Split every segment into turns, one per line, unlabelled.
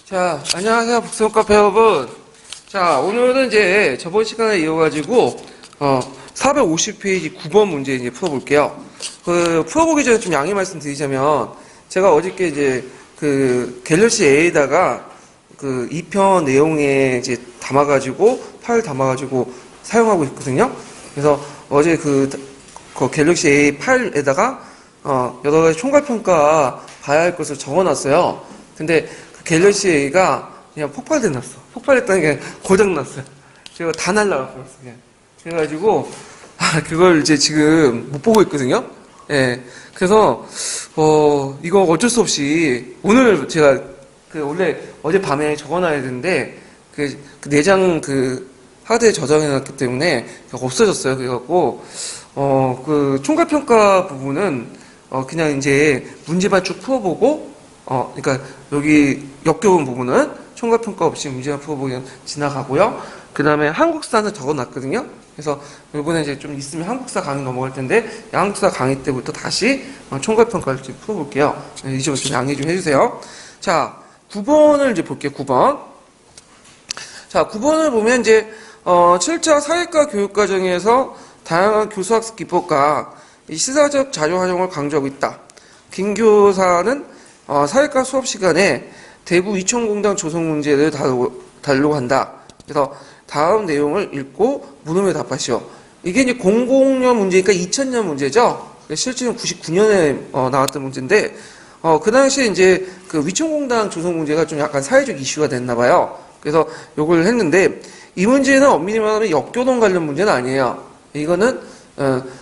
자, 안녕하세요. 북스카페 여러분. 자, 오늘은 이제 저번 시간에 이어가지고, 450페이지 9번 문제 이제 풀어볼게요. 풀어보기 전에 좀 양해 말씀 드리자면, 제가 어저께 이제 갤럭시 A에다가 2편 내용에 이제 파일 담아가지고 사용하고 있거든요. 그래서 어제 갤럭시 A 파일에다가, 여러 가지 총괄평가 봐야 할 것을 적어놨어요. 근데 갤럭시 A가 그냥 폭발됐어. 폭발했다는 게 고장났어요. 제가 다 날라갔어요. 그냥. 그래가지고, 그걸 이제 지금 못 보고 있거든요. 예. 그래서, 이거 어쩔 수 없이, 오늘 제가, 원래 어제 밤에 적어놔야 되는데, 내장 하드에 저장해놨기 때문에 없어졌어요. 그래갖고, 총괄평가 부분은, 그냥 이제 문제만 쭉 풀어보고, 그러니까 여기 역겨운 부분은 총괄평가 없이 문제만 풀어보면 지나가고요. 그 다음에 한국사는 적어놨거든요. 그래서 이번에 이제 좀 있으면 한국사 강의 넘어갈 텐데, 한국사 강의 때부터 다시 총괄평가를 좀 풀어볼게요. 이 점 좀 양해 좀 해주세요. 자, 9번을 이제 볼게요. 9번. 자, 9번을 보면 이제 7차 사회과 교육과정에서 다양한 교수학습 기법과 시사적 자료 활용을 강조하고 있다. 김 교사는 사회과 수업 시간에 대구 이천공단 조성 문제를 다루려고 한다. 그래서 다음 내용을 읽고 물음에 답하시오. 이게 이제 00년 문제니까 2000년 문제죠. 실제는 99년에 나왔던 문제인데, 그 당시에 이제 위천공단 조성 문제가 좀 약간 사회적 이슈가 됐나 봐요. 그래서 요걸 했는데, 이 문제는 엄밀히 말하면 역교동 관련 문제는 아니에요. 이거는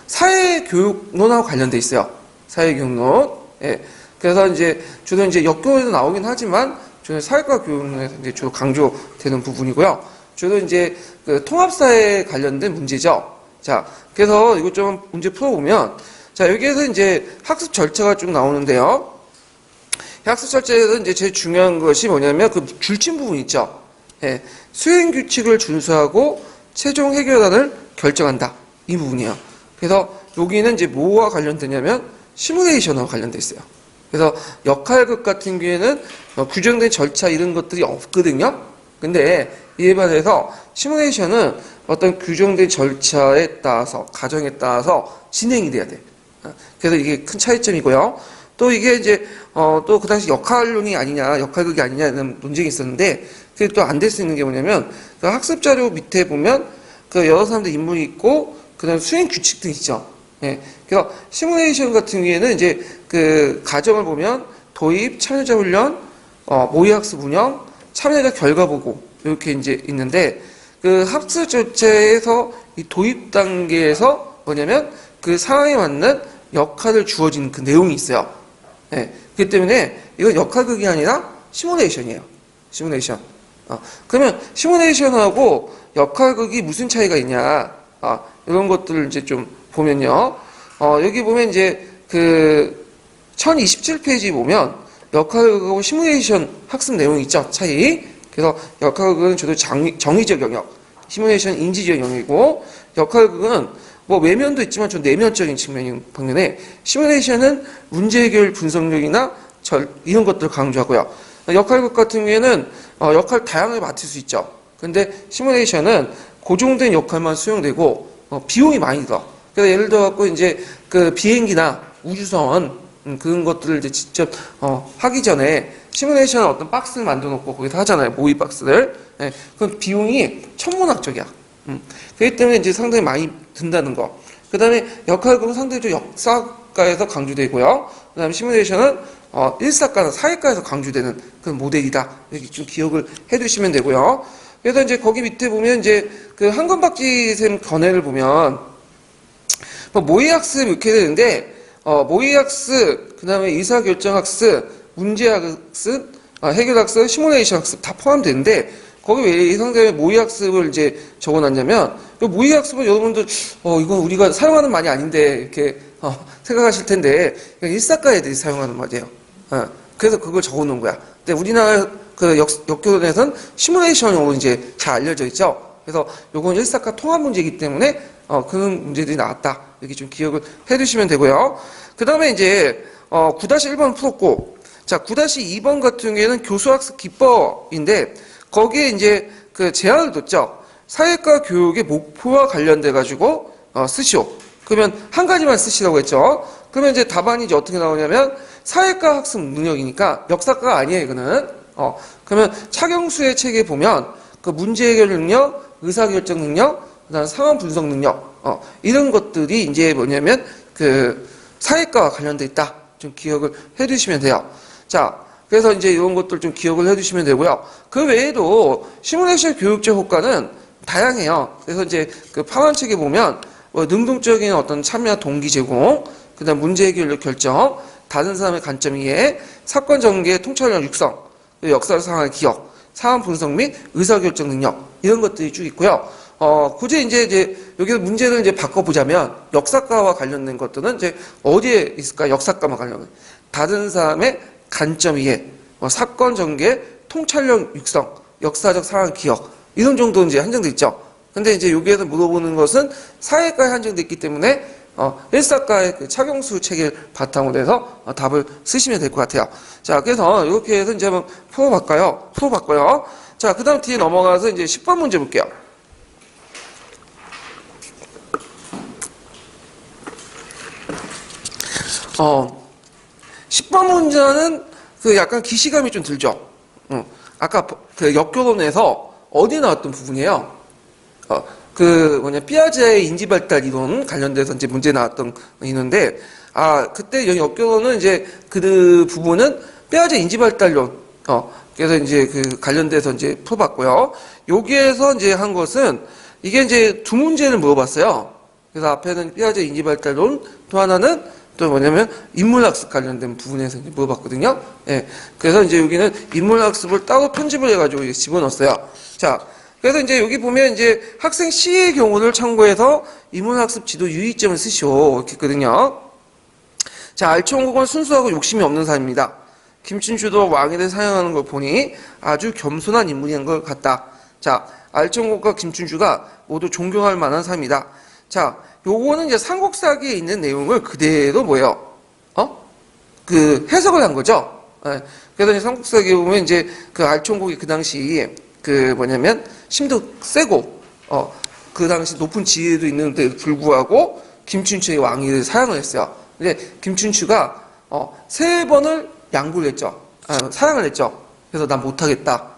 사회교육론하고 관련돼 있어요. 사회교육론. 예. 그래서 주로 역교에도 나오긴 하지만, 주로 사회과 교육론에서 주로 강조되는 부분이고요. 주로 통합사에 관련된 문제죠. 자, 그래서 이것 좀 문제 풀어보면, 자, 여기에서 학습 절차가 쭉 나오는데요. 학습 절차에서 제일 중요한 것이 뭐냐면 줄침 부분 있죠. 예. 수행 규칙을 준수하고 최종 해결안을 결정한다. 이 부분이에요. 그래서 여기는 뭐와 관련되냐면, 시뮬레이션하고 관련돼 있어요. 그래서 역할극 같은 경우에는 규정된 절차 이런 것들이 없거든요. 근데 이에 반해서 시뮬레이션은 어떤 규정된 절차에 따라서, 과정에 따라서 진행이 돼야 돼. 그래서 이게 큰 차이점이고요. 또 이게 또 그 당시 역할론이 아니냐, 역할극이 아니냐는 논쟁이 있었는데, 그게 또 안 될 수 있는 게 뭐냐면, 학습 자료 밑에 보면 여러 사람들 인물이 있고, 그 다음 수행 규칙도 있죠. 예. 그래서 시뮬레이션 같은 경우에는 과정을 보면 도입, 참여자 훈련, 모의학습 운영, 참여자 결과 보고 이렇게 있는데 학습 절차에서 이 도입 단계에서 뭐냐면 상황에 맞는 역할을 주어진 내용이 있어요. 예. 그렇기 때문에 이건 역할극이 아니라 시뮬레이션이에요. 시뮬레이션. 그러면 시뮬레이션하고 역할극이 무슨 차이가 있냐? 이런 것들을 좀 보면요. 여기 보면 1027페이지 보면 역할극하고 시뮬레이션 학습 내용이 있죠. 차이. 그래서 역할극은 주로 정의적 영역, 시뮬레이션 인지적 영역이고, 역할극은 외면도 있지만 좀 내면적인 방면에, 시뮬레이션은 문제 해결 분석력이나 이런 것들을 강조하고요. 역할극 같은 경우에는 역할 다양하게 맡을 수 있죠. 근데 시뮬레이션은 고정된 역할만 수행되고 비용이 많이 들어. 그래서 예를 들어갖고 비행기나 우주선 그런 것들을 직접 하기 전에 시뮬레이션 어떤 박스를 만들어 놓고 거기서 하잖아요. 모의 박스를. 예, 그럼 비용이 천문학적이야. 그렇기 때문에 상당히 많이 든다는 거. 그 다음에 역할극은 상대적으로 역사과에서 강조되고요. 그 다음에 시뮬레이션은 일사과나 사회과에서 강조되는 그런 모델이다. 이렇게 좀 기억을 해두시면 되고요. 그래서 거기 밑에 보면 한건박지쌤 견해를 보면 모의학습 이렇게 되는데 모의학습, 그 다음에 의사결정학습, 문제학습, 해결학습, 시뮬레이션 학습 다 포함되는데 거기 왜 예상대로 모의학습을 적어놨냐면 모의학습은 여러분들 이건 우리가 사용하는 말이 아닌데 이렇게 생각하실 텐데 일사과 애들이 사용하는 말이에요. 그래서 그걸 적어놓은 거야. 근데 우리나라 역교론에서는 시뮬레이션으로 잘 알려져 있죠. 그래서 요건 일사과 통합 문제이기 때문에 그런 문제들이 나왔다. 이렇게 좀 기억을 해두시면 되고요. 그 다음에 9-1번 풀었고, 자, 9-2번 같은 경우에는 교수학습 기법인데, 거기에 이제 그 제한을 뒀죠. 사회과 교육의 목표와 관련돼 가지고 쓰시오. 그러면 한 가지만 쓰시라고 했죠. 그러면 이제 답안이 이제 어떻게 나오냐면 사회과 학습 능력이니까 역사과가 아니에요, 이거는. 그러면 차경수의 책에 보면 그 문제 해결 능력, 의사결정 능력, 그다음 상황 분석 능력, 이런 것들이 이제 뭐냐면 그 사회과와 관련돼 있다. 좀 기억을 해두시면 돼요. 자, 그래서 이제 이런 것들 좀 기억을 해두시면 되고요. 그 외에도 시뮬레이션 교육적 효과는 다양해요. 그래서 이제 그 파원 책에 보면 뭐 능동적인 어떤 참여 동기 제공, 그다음 문제 해결력 결정, 다른 사람의 관점 이해, 사건 전개 통찰력 육성, 역사 상황의 기억, 상황 분석 및 의사결정 능력 이런 것들이 쭉 있고요. 굳이 이제 여기서 문제를 이제 바꿔보자면 역사과와 관련된 것들은 이제 어디에 있을까? 역사과와 관련된 다른 사람의 관점 이해, 사건 전개, 통찰력 육성, 역사적 상황 기억 이런 정도 이제 한정돼 있죠. 근데 이제 여기에서 물어보는 것은 사회과에 한정돼 있기 때문에 일사과의 그 차경수 책을 바탕으로 해서 답을 쓰시면 될 것 같아요. 자, 그래서 이렇게 해서 이제 한번 풀어봤고요. 자, 그 다음 뒤에 넘어가서 이제 10번 문제 볼게요. 10번 문제는 그 약간 기시감이 좀 들죠. 아까 그 역교론에서 어디 나왔던 부분이에요? 삐아제의 인지발달 이론 관련돼서 이제 문제 나왔던 있는데, 그때 여기 역교론은 이제 그 부분은 삐아제 인지발달론, 그래서 이제 그 관련돼서 이제 풀어봤고요. 여기에서 이제 한 것은 이게 이제 두 문제를 물어봤어요. 그래서 앞에는 삐아제 인지발달론, 또 하나는 또 뭐냐면 인물학습 관련된 부분에서 이제 물어봤거든요. 예. 그래서 이제 여기는 인물학습을 따로 편집을 해가지고 집어넣었어요. 자, 그래서 이제 여기 보면 이제 학생 C의 경우를 참고해서 인문학습 지도 유의점을 쓰시오. 이렇게 했거든요. 자, 알청국은 순수하고 욕심이 없는 사람입니다. 김춘추도 왕위를 사용하는 걸 보니 아주 겸손한 인물인 것 같다. 자, 알청국과 김춘추가 모두 존경할 만한 사람이다. 자, 요거는 이제 삼국사기에 있는 내용을 그대로 뭐예요? 그 해석을 한 거죠. 예. 그래서 이제 삼국사기에 보면 이제 그 알청국이 그 당시 그 뭐냐면 힘도 세고 그 당시 높은 지위도 있는데 불구하고 김춘추의 왕위를 사양을 했어요. 근데 김춘추가 3번을 양보를 했죠. 사양을 했죠. 그래서 난 못하겠다.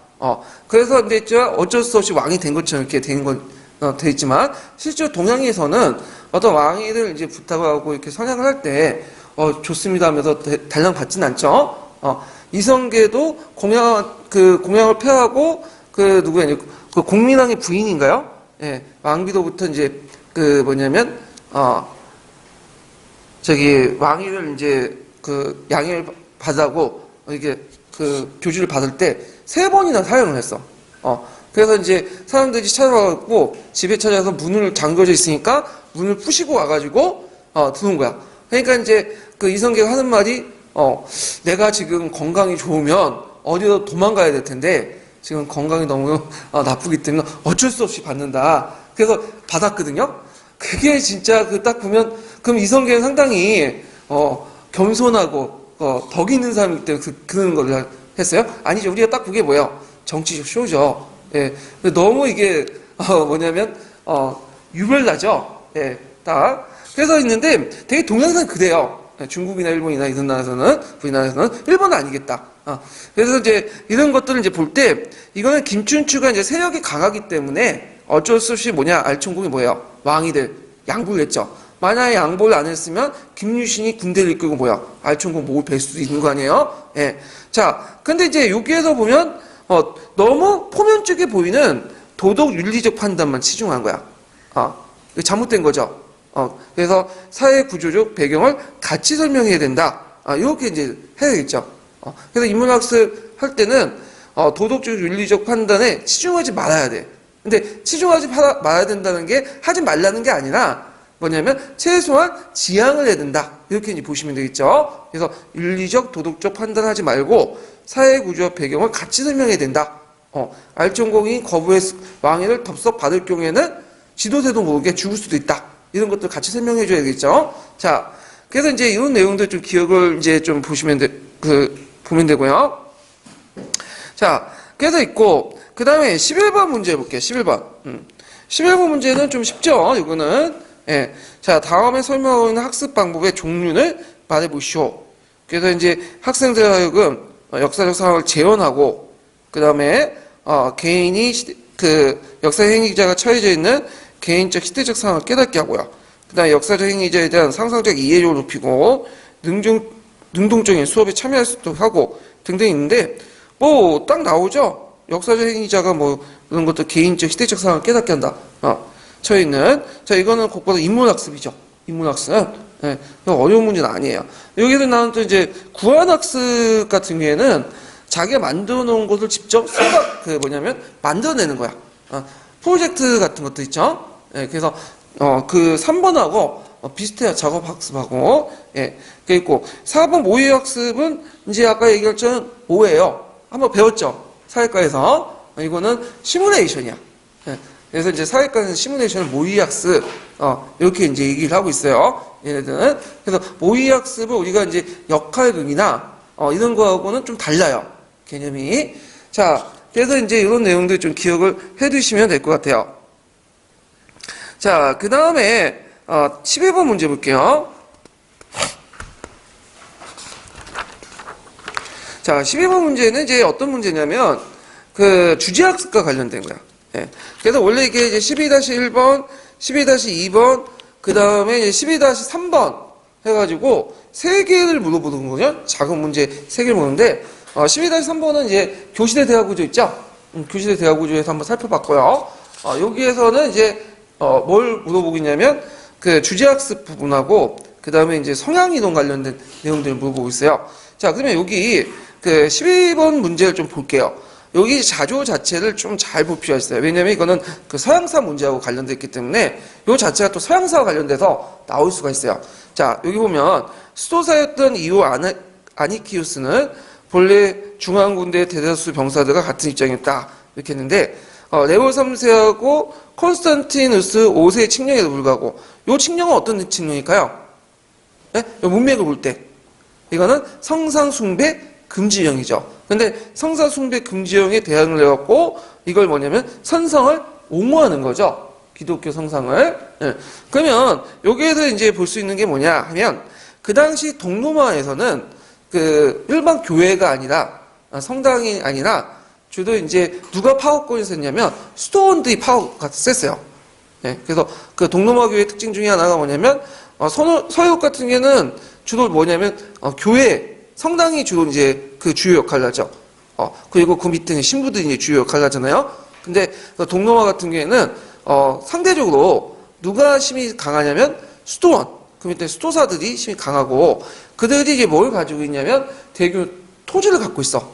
그래서 근데 어쩔 수 없이 왕이 된 것처럼 이렇게 된 건 돼 있지만 실제로 동양에서는 어떤 왕위를 이제 부탁을 하고 이렇게 선양을 할 때 좋습니다 하면서 달랑 받지는 않죠. 이성계도 공양을 폐하고 그 누구야 그 공민왕의 부인인가요? 예, 왕비도부터 이제 그 뭐냐면 왕위를 이제 그 양해를 받아고 이게 그 교주를 받을 때 3번이나 사용을 했어. 그래서 이제 사람들이 찾아와갖고 집에 찾아서 문을 잠겨져 있으니까 문을 부시고 와가지고 들어온 거야. 그러니까 이제 그 이성계가 하는 말이 내가 지금 건강이 좋으면 어디로 도망가야 될 텐데 지금 건강이 너무 나쁘기 때문에 어쩔 수 없이 받는다. 그래서 받았거든요. 그게 진짜 그 딱 보면 그럼 이성계는 상당히 겸손하고 덕 있는 사람이기 때문에 그런 걸 했어요? 아니죠. 우리가 딱 그게 뭐예요? 정치적 쇼죠. 예. 너무 이게 뭐냐면 유별나죠. 예. 딱 그래서 있는데 되게 동양사는 그래요. 중국이나 일본이나 이런 나라에서는 우리나라에서는 일본은 아니겠다. 그래서 이제 이런 것들을 이제 볼 때 이거는 김춘추가 이제 세력이 강하기 때문에 어쩔 수 없이 알청국이 뭐예요? 왕이들 양보를 했죠. 만약에 양보를 안 했으면 김유신이 군대를 이끌고 알청국 목을 벨 수도 있는 거 아니에요? 예. 자, 근데 이제 여기에서 보면 너무 포면적에 보이는 도덕 윤리적 판단만 치중한 거야. 이거 잘못된 거죠. 그래서 사회 구조적 배경을 같이 설명해야 된다. 이렇게 이제 해야겠죠. 그래서 인문학습 할 때는 도덕적 윤리적 판단에 치중하지 말아야 돼. 근데 치중하지 말아야 된다는 게 하지 말라는 게 아니라 뭐냐면 최소한 지향을 해야 된다. 이렇게 이제 보시면 되겠죠. 그래서 윤리적 도덕적 판단하지 말고 사회 구조적 배경을 같이 설명해야 된다. 알청공이 거부해서 왕위를 덥석 받을 경우에는 지도세도 모르게 죽을 수도 있다. 이런 것들 같이 설명해 줘야 되겠죠. 자, 그래서 이제 이런 내용들 좀 기억을 이제 좀 보시면 보면 되고요. 자, 그래서 있고, 그 다음에 11번 문제 볼게요. 11번. 11번 문제는 좀 쉽죠? 이거는. 예. 자, 다음에 설명하고 있는 학습 방법의 종류를 말해보시오. 그래서 이제 학생들 하여금 역사적 상황을 재현하고, 그 다음에, 개인이 그 역사 행위자가 처해져 있는 개인적 시대적 상황을 깨닫게 하고요. 그 다음에 역사적 행위자에 대한 상상적 이해력을 높이고, 능동적인 수업에 참여할 수 있도록 하고, 등등 있는데, 뭐, 딱 나오죠? 역사적 행위자가 뭐, 그런 것도 개인적 시대적 상황을 깨닫게 한다. 처해 있는. 자, 이거는 곧바로 인문학습이죠. 인문학습. 예, 어려운 문제는 아니에요. 여기서 나오는 또 이제 구안학습 같은 경우에는 자기가 만들어 놓은 것을 직접 만들어내는 거야. 프로젝트 같은 것도 있죠. 예, 그래서, 그 3번하고 비슷해요. 작업학습하고. 예, 그 있고. 4번 모의학습은 이제 아까 얘기한 것처럼 뭐예요? 한번 배웠죠? 사회과에서. 이거는 시뮬레이션이야. 예, 그래서 이제 사회과에서 시뮬레이션을 모의학습, 이렇게 이제 얘기를 하고 있어요. 얘네들은. 그래서 모의학습을 우리가 이제 역할극이나, 이런 거하고는 좀 달라요. 개념이. 자, 그래서 이제 이런 내용들 좀 기억을 해 두시면 될 것 같아요. 자, 그 다음에, 11번 문제 볼게요. 자, 12번 문제는 이제 어떤 문제냐면, 그 주제학습과 관련된 거야. 예. 그래서 원래 이게 이제 12-1번, 12-2번, 그 다음에 이제 12-3번 해가지고 3개를 물어보는 거죠. 작은 문제 3개를 보는데, 12-3번은 이제 교실의 대화구조 있죠? 교실의 대화구조에서 한번 살펴봤고요. 여기에서는 이제, 뭘 물어보겠냐면, 그 주제학습 부분하고, 그 다음에 이제 성향이동 관련된 내용들을 물어보고 있어요. 자, 그러면 여기 그 12번 문제를 좀 볼게요. 여기 자조 자체를 좀 잘 볼 필요가 있어요. 왜냐면 이거는 그 서양사 문제하고 관련되어 있기 때문에 이 자체가 또 서양사와 관련돼서 나올 수가 있어요. 자, 여기 보면 수도사였던 이후 아니키우스는 본래 중앙군대 대다수 병사들과 같은 입장이었다. 이렇게 했는데 레오 3세하고 콘스탄티누스 5세의 칙령에도 불구하고 이 칙령은 어떤 칙령일까요? 네? 문맥을 볼 때 이거는 성상숭배 금지령이죠. 근데 성상숭배 금지령에 대항을 해갖고 이걸 뭐냐면 선성을 옹호하는 거죠. 기독교 성상을. 예. 그러면 여기에서 이제 볼 수 있는 게 뭐냐 하면 그 당시 동로마에서는 그 일반 교회가 아니라 성당이 아니라 주로 이제 누가 파워권이 셌냐면 수도원들이 파워가 셌어요. 예. 그래서 그 동로마 교회의 특징 중에 하나가 뭐냐면 서유럽 같은 경우는 주로 뭐냐면 교회 성당이 주로 이제 그 주요 역할을 하죠. 그리고 그 밑에는 신부들이 이제 주요 역할을 하잖아요. 근데 동로마 같은 경우에는 상대적으로 누가 힘이 강하냐면 수도원, 그 밑에 수도사들이 힘이 강하고 그들이 이제 뭘 가지고 있냐면 대규모 토지를 갖고 있어.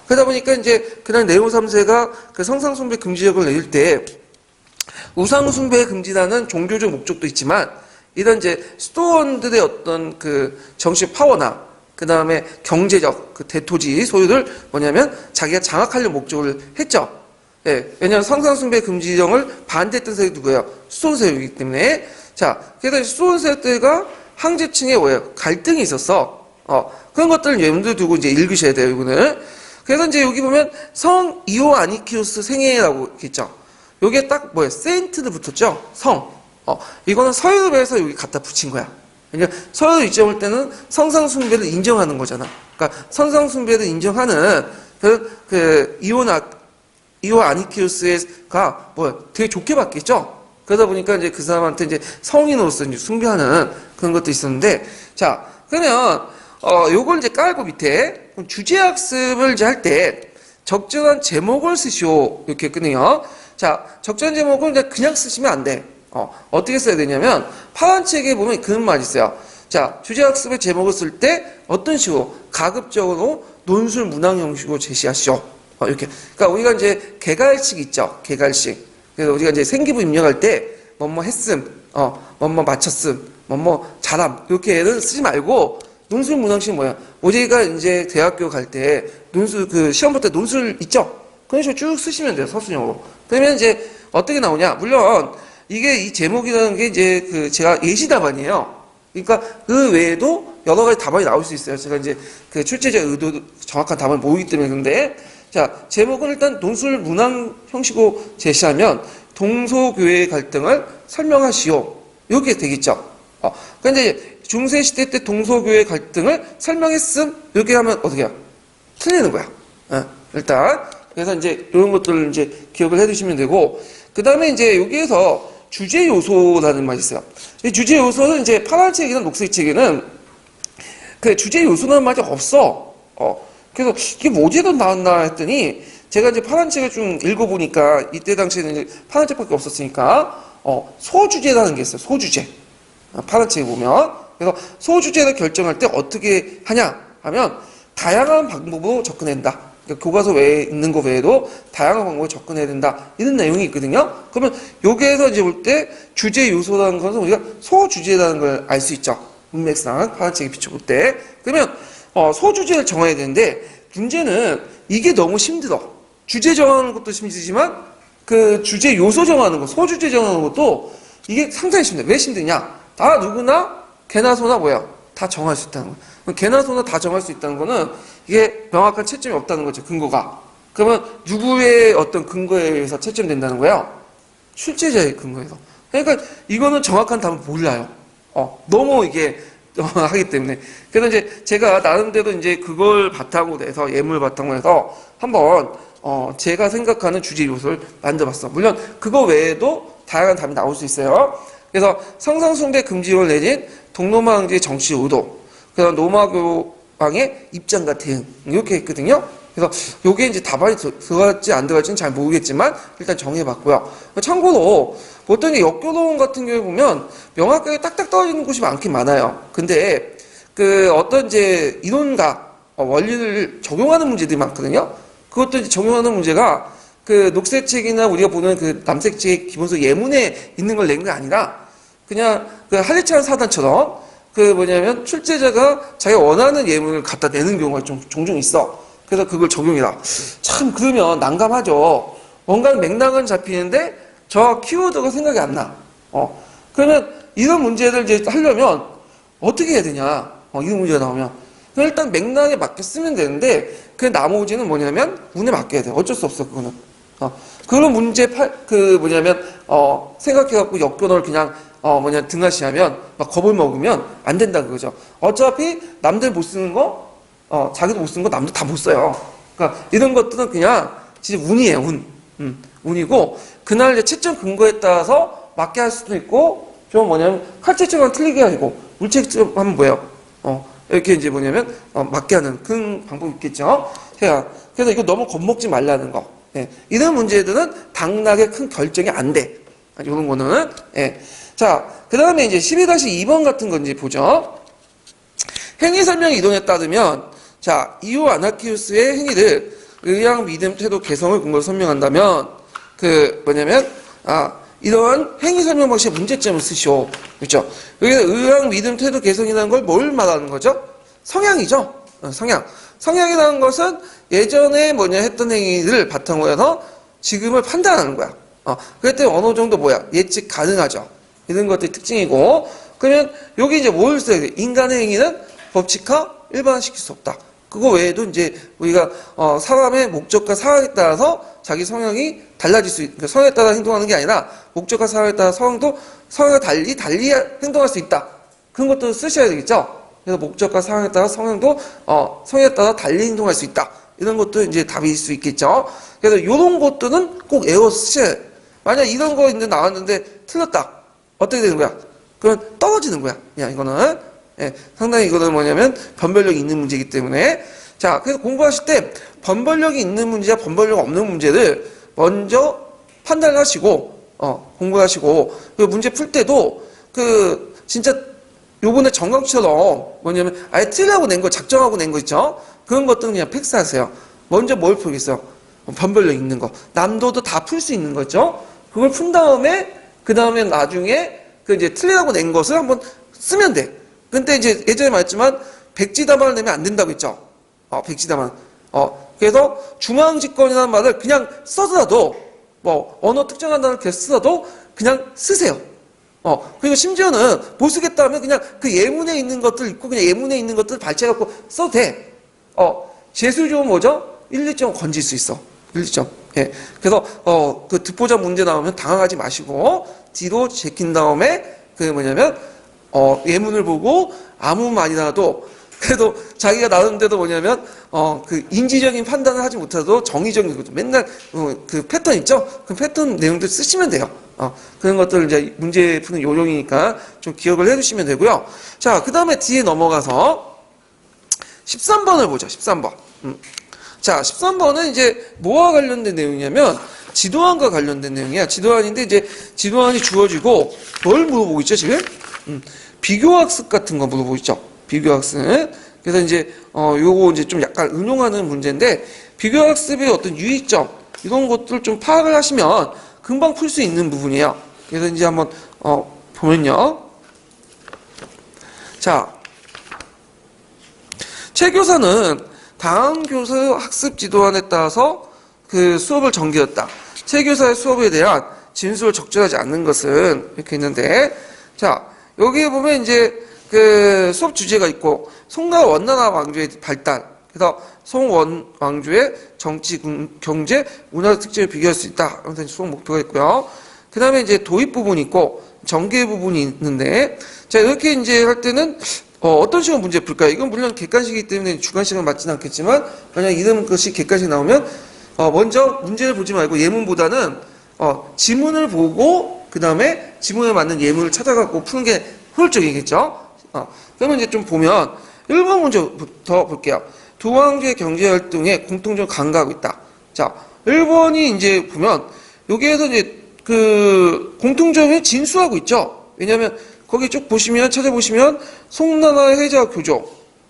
그러다 보니까 이제 그날 네오 3세가 그 성상숭배 금지령을 내릴 때 우상숭배 금지라는 종교적 목적도 있지만 이런 이제 수도원들의 어떤 그 정치적 파워나 그 다음에 경제적 그 대토지 소유를 뭐냐면 자기가 장악하려는 목적을 했죠. 예, 왜냐하면 성상숭배 금지령을 반대했던 세력이 누구예요? 수도원 세력이기 때문에. 자, 그래서 수도원 세력들과 황제층에 뭐예요? 갈등이 있었어. 그런 것들을 염두에 두고 이제 읽으셔야 돼요, 이거는. 그래서 이제 여기 보면 성 이오 아니키우스 생애라고 있죠. 여기에 딱 뭐예요? 세인트도 붙었죠? 성. 이거는 서유럽에서 여기 갖다 붙인 거야. 그러니까 서유럽 입장 볼 때는 성상숭배를 인정하는 거잖아. 그러니까 성상숭배를 인정하는 이오 아니키우스가 되게 좋게 봤겠죠? 그러다 보니까 이제 그 사람한테 이제 성인으로서 이제 숭배하는 그런 것도 있었는데, 자, 그러면, 요걸 이제 깔고 밑에, 주제학습을 이제 할 때, 적절한 제목을 쓰시오. 이렇게 끊어요. 자, 적절한 제목을 그냥 쓰시면 안 돼. 어떻게 써야 되냐면, 파란 책에 보면 그런 말이 있어요. 자, 주제학습의 제목을 쓸 때, 어떤 식으로, 가급적으로 논술 문항 형식으로 제시하시오. 이렇게. 그러니까 우리가 이제 개괄식 있죠. 개괄식. 그래서 우리가 이제 생기부 입력할 때, 뭐뭐 했음, 뭐뭐 맞췄음, 뭐뭐 잘함, 이렇게는 쓰지 말고, 논술 문항식 뭐야? 우리가 이제 대학교 갈 때, 논술, 시험 볼 때 논술 있죠? 그런 식으로 쭉 쓰시면 돼요, 서술형으로. 그러면 이제 어떻게 나오냐? 물론, 이게 이 제목이라는 게 이제 제가 예시 답안이에요. 그러니까 그 외에도 여러 가지 답안이 나올 수 있어요. 제가 이제 그 출제자 의도 정확한 답안을 모르기 때문에. 근데 자, 제목은 일단 논술 문항 형식으로 제시하면 동서교회의 갈등을 설명하시오. 이렇게 되겠죠. 근데 중세 시대 때 동서교회 갈등을 설명했음 이렇게 하면 어떻게 해요? 틀리는 거야. 일단 그래서 이제 이런 것들을 이제 기억을 해두시면 되고, 그 다음에 이제 여기에서 주제 요소라는 말이 있어요. 이 주제 요소는 이제 파란 책이나 녹색 책에는 그 주제 요소라는 말이 없어. 그래서 이게 뭐지도 나왔나 했더니 제가 이제 파란 책을 좀 읽어보니까 이때 당시에는 이제 파란 책밖에 없었으니까 소주제라는 게 있어요. 소주제. 파란 책에 보면. 그래서 소주제를 결정할 때 어떻게 하냐 하면 다양한 방법으로 접근한다. 그러니까 교과서 외에 있는 거 외에도 다양한 방법으로 접근해야 된다. 이런 내용이 있거든요. 그러면 여기에서 이제 볼 때 주제 요소라는 것은 우리가 소주제라는 걸 알 수 있죠. 문맥상 파란 책에 비춰볼 때. 그러면 소주제를 정해야 되는데 문제는 이게 너무 힘들어. 주제 정하는 것도 힘들지만 그 주제 요소 정하는 거, 소주제 정하는 것도 이게 상당히 힘들어. 왜 힘드냐? 다 누구나 개나 소나 뭐야? 다 정할 수 있다는 거야. 개나 소나 다 정할 수 있다는 거는 이게 명확한 채점이 없다는 거죠. 근거가. 그러면 누구의 어떤 근거에 의해서 채점된다는 거예요? 출제자의 근거에서. 그러니까 이거는 정확한 답은 몰라요. 너무 이게 하기 때문에. 그래서 이제 제가 나름대로 이제 그걸 바탕으로 해서 예물 바탕으로 해서 한번 제가 생각하는 주제 요소를 만들어봤어. 물론 그거 외에도 다양한 답이 나올 수 있어요. 그래서 성상숭배 금지를 내린 동로마 황제의 정치 의도, 그다음 로마 교황의 입장과 대응 이렇게 했거든요. 그래서 요게 이제 답안이 들어갈지 안 들어갈지는 잘 모르겠지만 일단 정해봤고요. 참고로 보통 역교론 같은 경우에 보면 명확하게 딱딱 떨어지는 곳이 많긴 많아요. 근데 그 어떤 이제 이론과 원리를 적용하는 문제들이 많거든요. 그것도 이제 적용하는 문제가 그 녹색 책이나 우리가 보는 그 남색 책 기본서 예문에 있는 걸 낸 게 아니라 그냥 그 할리차한 사단처럼 그 뭐냐면 출제자가 자기가 원하는 예문을 갖다 내는 경우가 좀 종종 있어. 그래서 그걸 적용이라. 참 그러면 난감하죠. 뭔가 맥락은 잡히는데 저 키워드가 생각이 안 나. 그러면 이런 문제를 이제 하려면 어떻게 해야 되냐. 이런 문제가 나오면. 일단 맥락에 맞게 쓰면 되는데 그 나머지는 뭐냐면 운에 맡겨야 돼. 어쩔 수 없어 그거는. 그런 문제 생각해갖고 역변을 그냥 등하시하면 막 겁을 먹으면 안 된다 그거죠. 어차피 남들 못 쓰는 거 자기도 못 쓰는 거 남도 다 못 써요. 그러니까 이런 것들은 그냥 진짜 운이에요. 운이고 그날 이제 채점 근거에 따라서 맞게 할 수도 있고 좀 칼채점만 틀리게 하고 물채점 하면 뭐예요? 이렇게 이제 맞게 하는 그런 방법이 있겠죠. 그래서 이거 너무 겁먹지 말라는 거. 예. 이런 문제들은 당락에 큰 결정이 안 돼. 이런 거는. 예. 자, 그 다음에 이제 12-2번 같은 건 이제 보죠. 행위 설명 이론에 따르면, 자, 이후 아나키우스의 행위를 의향, 믿음, 태도, 개성을 근거로 설명한다면, 이러한 행위 설명 방식의 문제점을 쓰시오. 그렇죠? 여기서 의향, 믿음, 태도, 개성이라는 걸 뭘 말하는 거죠? 성향이죠. 성향. 성향이라는 것은 예전에 했던 행위를 바탕으로 해서 지금을 판단하는 거야. 그럴 때 어느 정도 예측 가능하죠. 이런 것들이 특징이고, 그러면 여기 이제 뭘 써야 돼? 인간의 행위는 법칙화, 일반화시킬 수 없다. 그거 외에도 이제 우리가 사람의 목적과 상황에 따라서 자기 성향이 달라질 수 그러니까 성향에 따라 행동하는 게 아니라 목적과 상황에 따라 성향과 달리 행동할 수 있다. 그런 것도 쓰셔야 되겠죠. 그래서 목적과 상황에 따라 성향도 성향에 따라 달리 행동할 수 있다. 이런 것도 이제 답일 수 있겠죠. 그래서 이런 것들은 꼭 외워 쓰셔야 돼. 만약 이런 거 있는데 나왔는데 틀렸다. 어떻게 되는 거야? 그럼 떨어지는 거야. 그냥 이거는. 예, 상당히 이거는 변별력이 있는 문제이기 때문에. 자, 그래서 공부하실 때 변별력이 있는 문제와 변별력 없는 문제를 먼저 판단을 하시고, 공부하시고, 그리고 문제 풀 때도 진짜 요번에 정강처럼 아예 틀리라고 낸 거, 작정하고 낸 거 있죠? 그런 것들은 그냥 패스하세요. 먼저 뭘 풀겠어요? 변별력 있는 거. 남도도 다 풀 수 있는 거죠? 그걸 푼 다음에, 그 다음에 나중에 이제 틀리라고 낸 것을 한번 쓰면 돼. 근데 이제 예전에 말했지만, 백지담안을 내면 안 된다고 했죠? 백지담안. 그래서 중앙집권이라는 말을 그냥 써더라도, 언어 특정한 단어를 계속 쓰더라도 그냥 쓰세요. 그리고 심지어는 못 쓰겠다 하면 그냥 그 예문에 있는 것들 있고 그냥 예문에 있는 것들 발췌해갖고 써도 돼. 재수조 뭐죠? 1, 2점 건질 수 있어. 1, 2점. 예. 그래서, 그 듣보잡 문제 나오면 당황하지 마시고, 뒤로 제낀 다음에, 그 뭐냐면, 예문을 보고 아무 말이라도, 그래도 자기가 나름대로 뭐냐면, 그 인지적인 판단을 하지 못해도 정의적인 것도 맨날, 그 패턴 있죠? 그 패턴 내용들 쓰시면 돼요. 그런 것들을 이제 문제 푸는 요령이니까 좀 기억을 해 주시면 되고요. 자, 그 다음에 뒤에 넘어가서 13번을 보죠. 13번. 자, 13번은 이제 뭐와 관련된 내용이냐면 지도안과 관련된 내용이야. 지도안인데 이제 지도안이 주어지고 뭘 물어보고 있죠, 지금? 비교학습 같은 거 물어보고 있죠. 비교학습. 그래서 이제 요거 이제 좀 약간 응용하는 문제인데 비교학습의 어떤 유의점 이런 것들 좀 파악을 하시면 금방 풀 수 있는 부분이에요. 그래서 이제 한번 보면요. 자, 최 교사는 다음 교사 학습 지도안에 따라서 그 수업을 전개했다. 최 교사의 수업에 대한 진술을 적절하지 않는 것은 이렇게 있는데, 자, 여기에 보면 이제 그 수업 주제가 있고, 송나라 원나라 왕조의 발달. 그래서 송원 왕조의 정치, 경제, 문화 특징을 비교할 수 있다. 그래서 수업 목표가 있고요. 그 다음에 이제 도입 부분이 있고, 전개 부분이 있는데, 자, 이렇게 이제 할 때는 어떤 식으로 문제 풀까요? 이건 물론 객관식이기 때문에 주관식은 맞지는 않겠지만, 만약 이런 것이 객관식 나오면, 먼저 문제를 보지 말고 예문보다는, 지문을 보고, 그 다음에 지문에 맞는 예문을 찾아갖고 푸는 게 효율적이겠죠? 그러면 이제 좀 보면, 1번 문제부터 볼게요. 두 왕조의 경제활동에 공통적으로 간과하고 있다. 자, 1번이 이제 보면, 여기에서 이제 그 공통점이 진수하고 있죠? 왜냐면, 거기 쭉 보시면, 찾아보시면, 송나라의 해자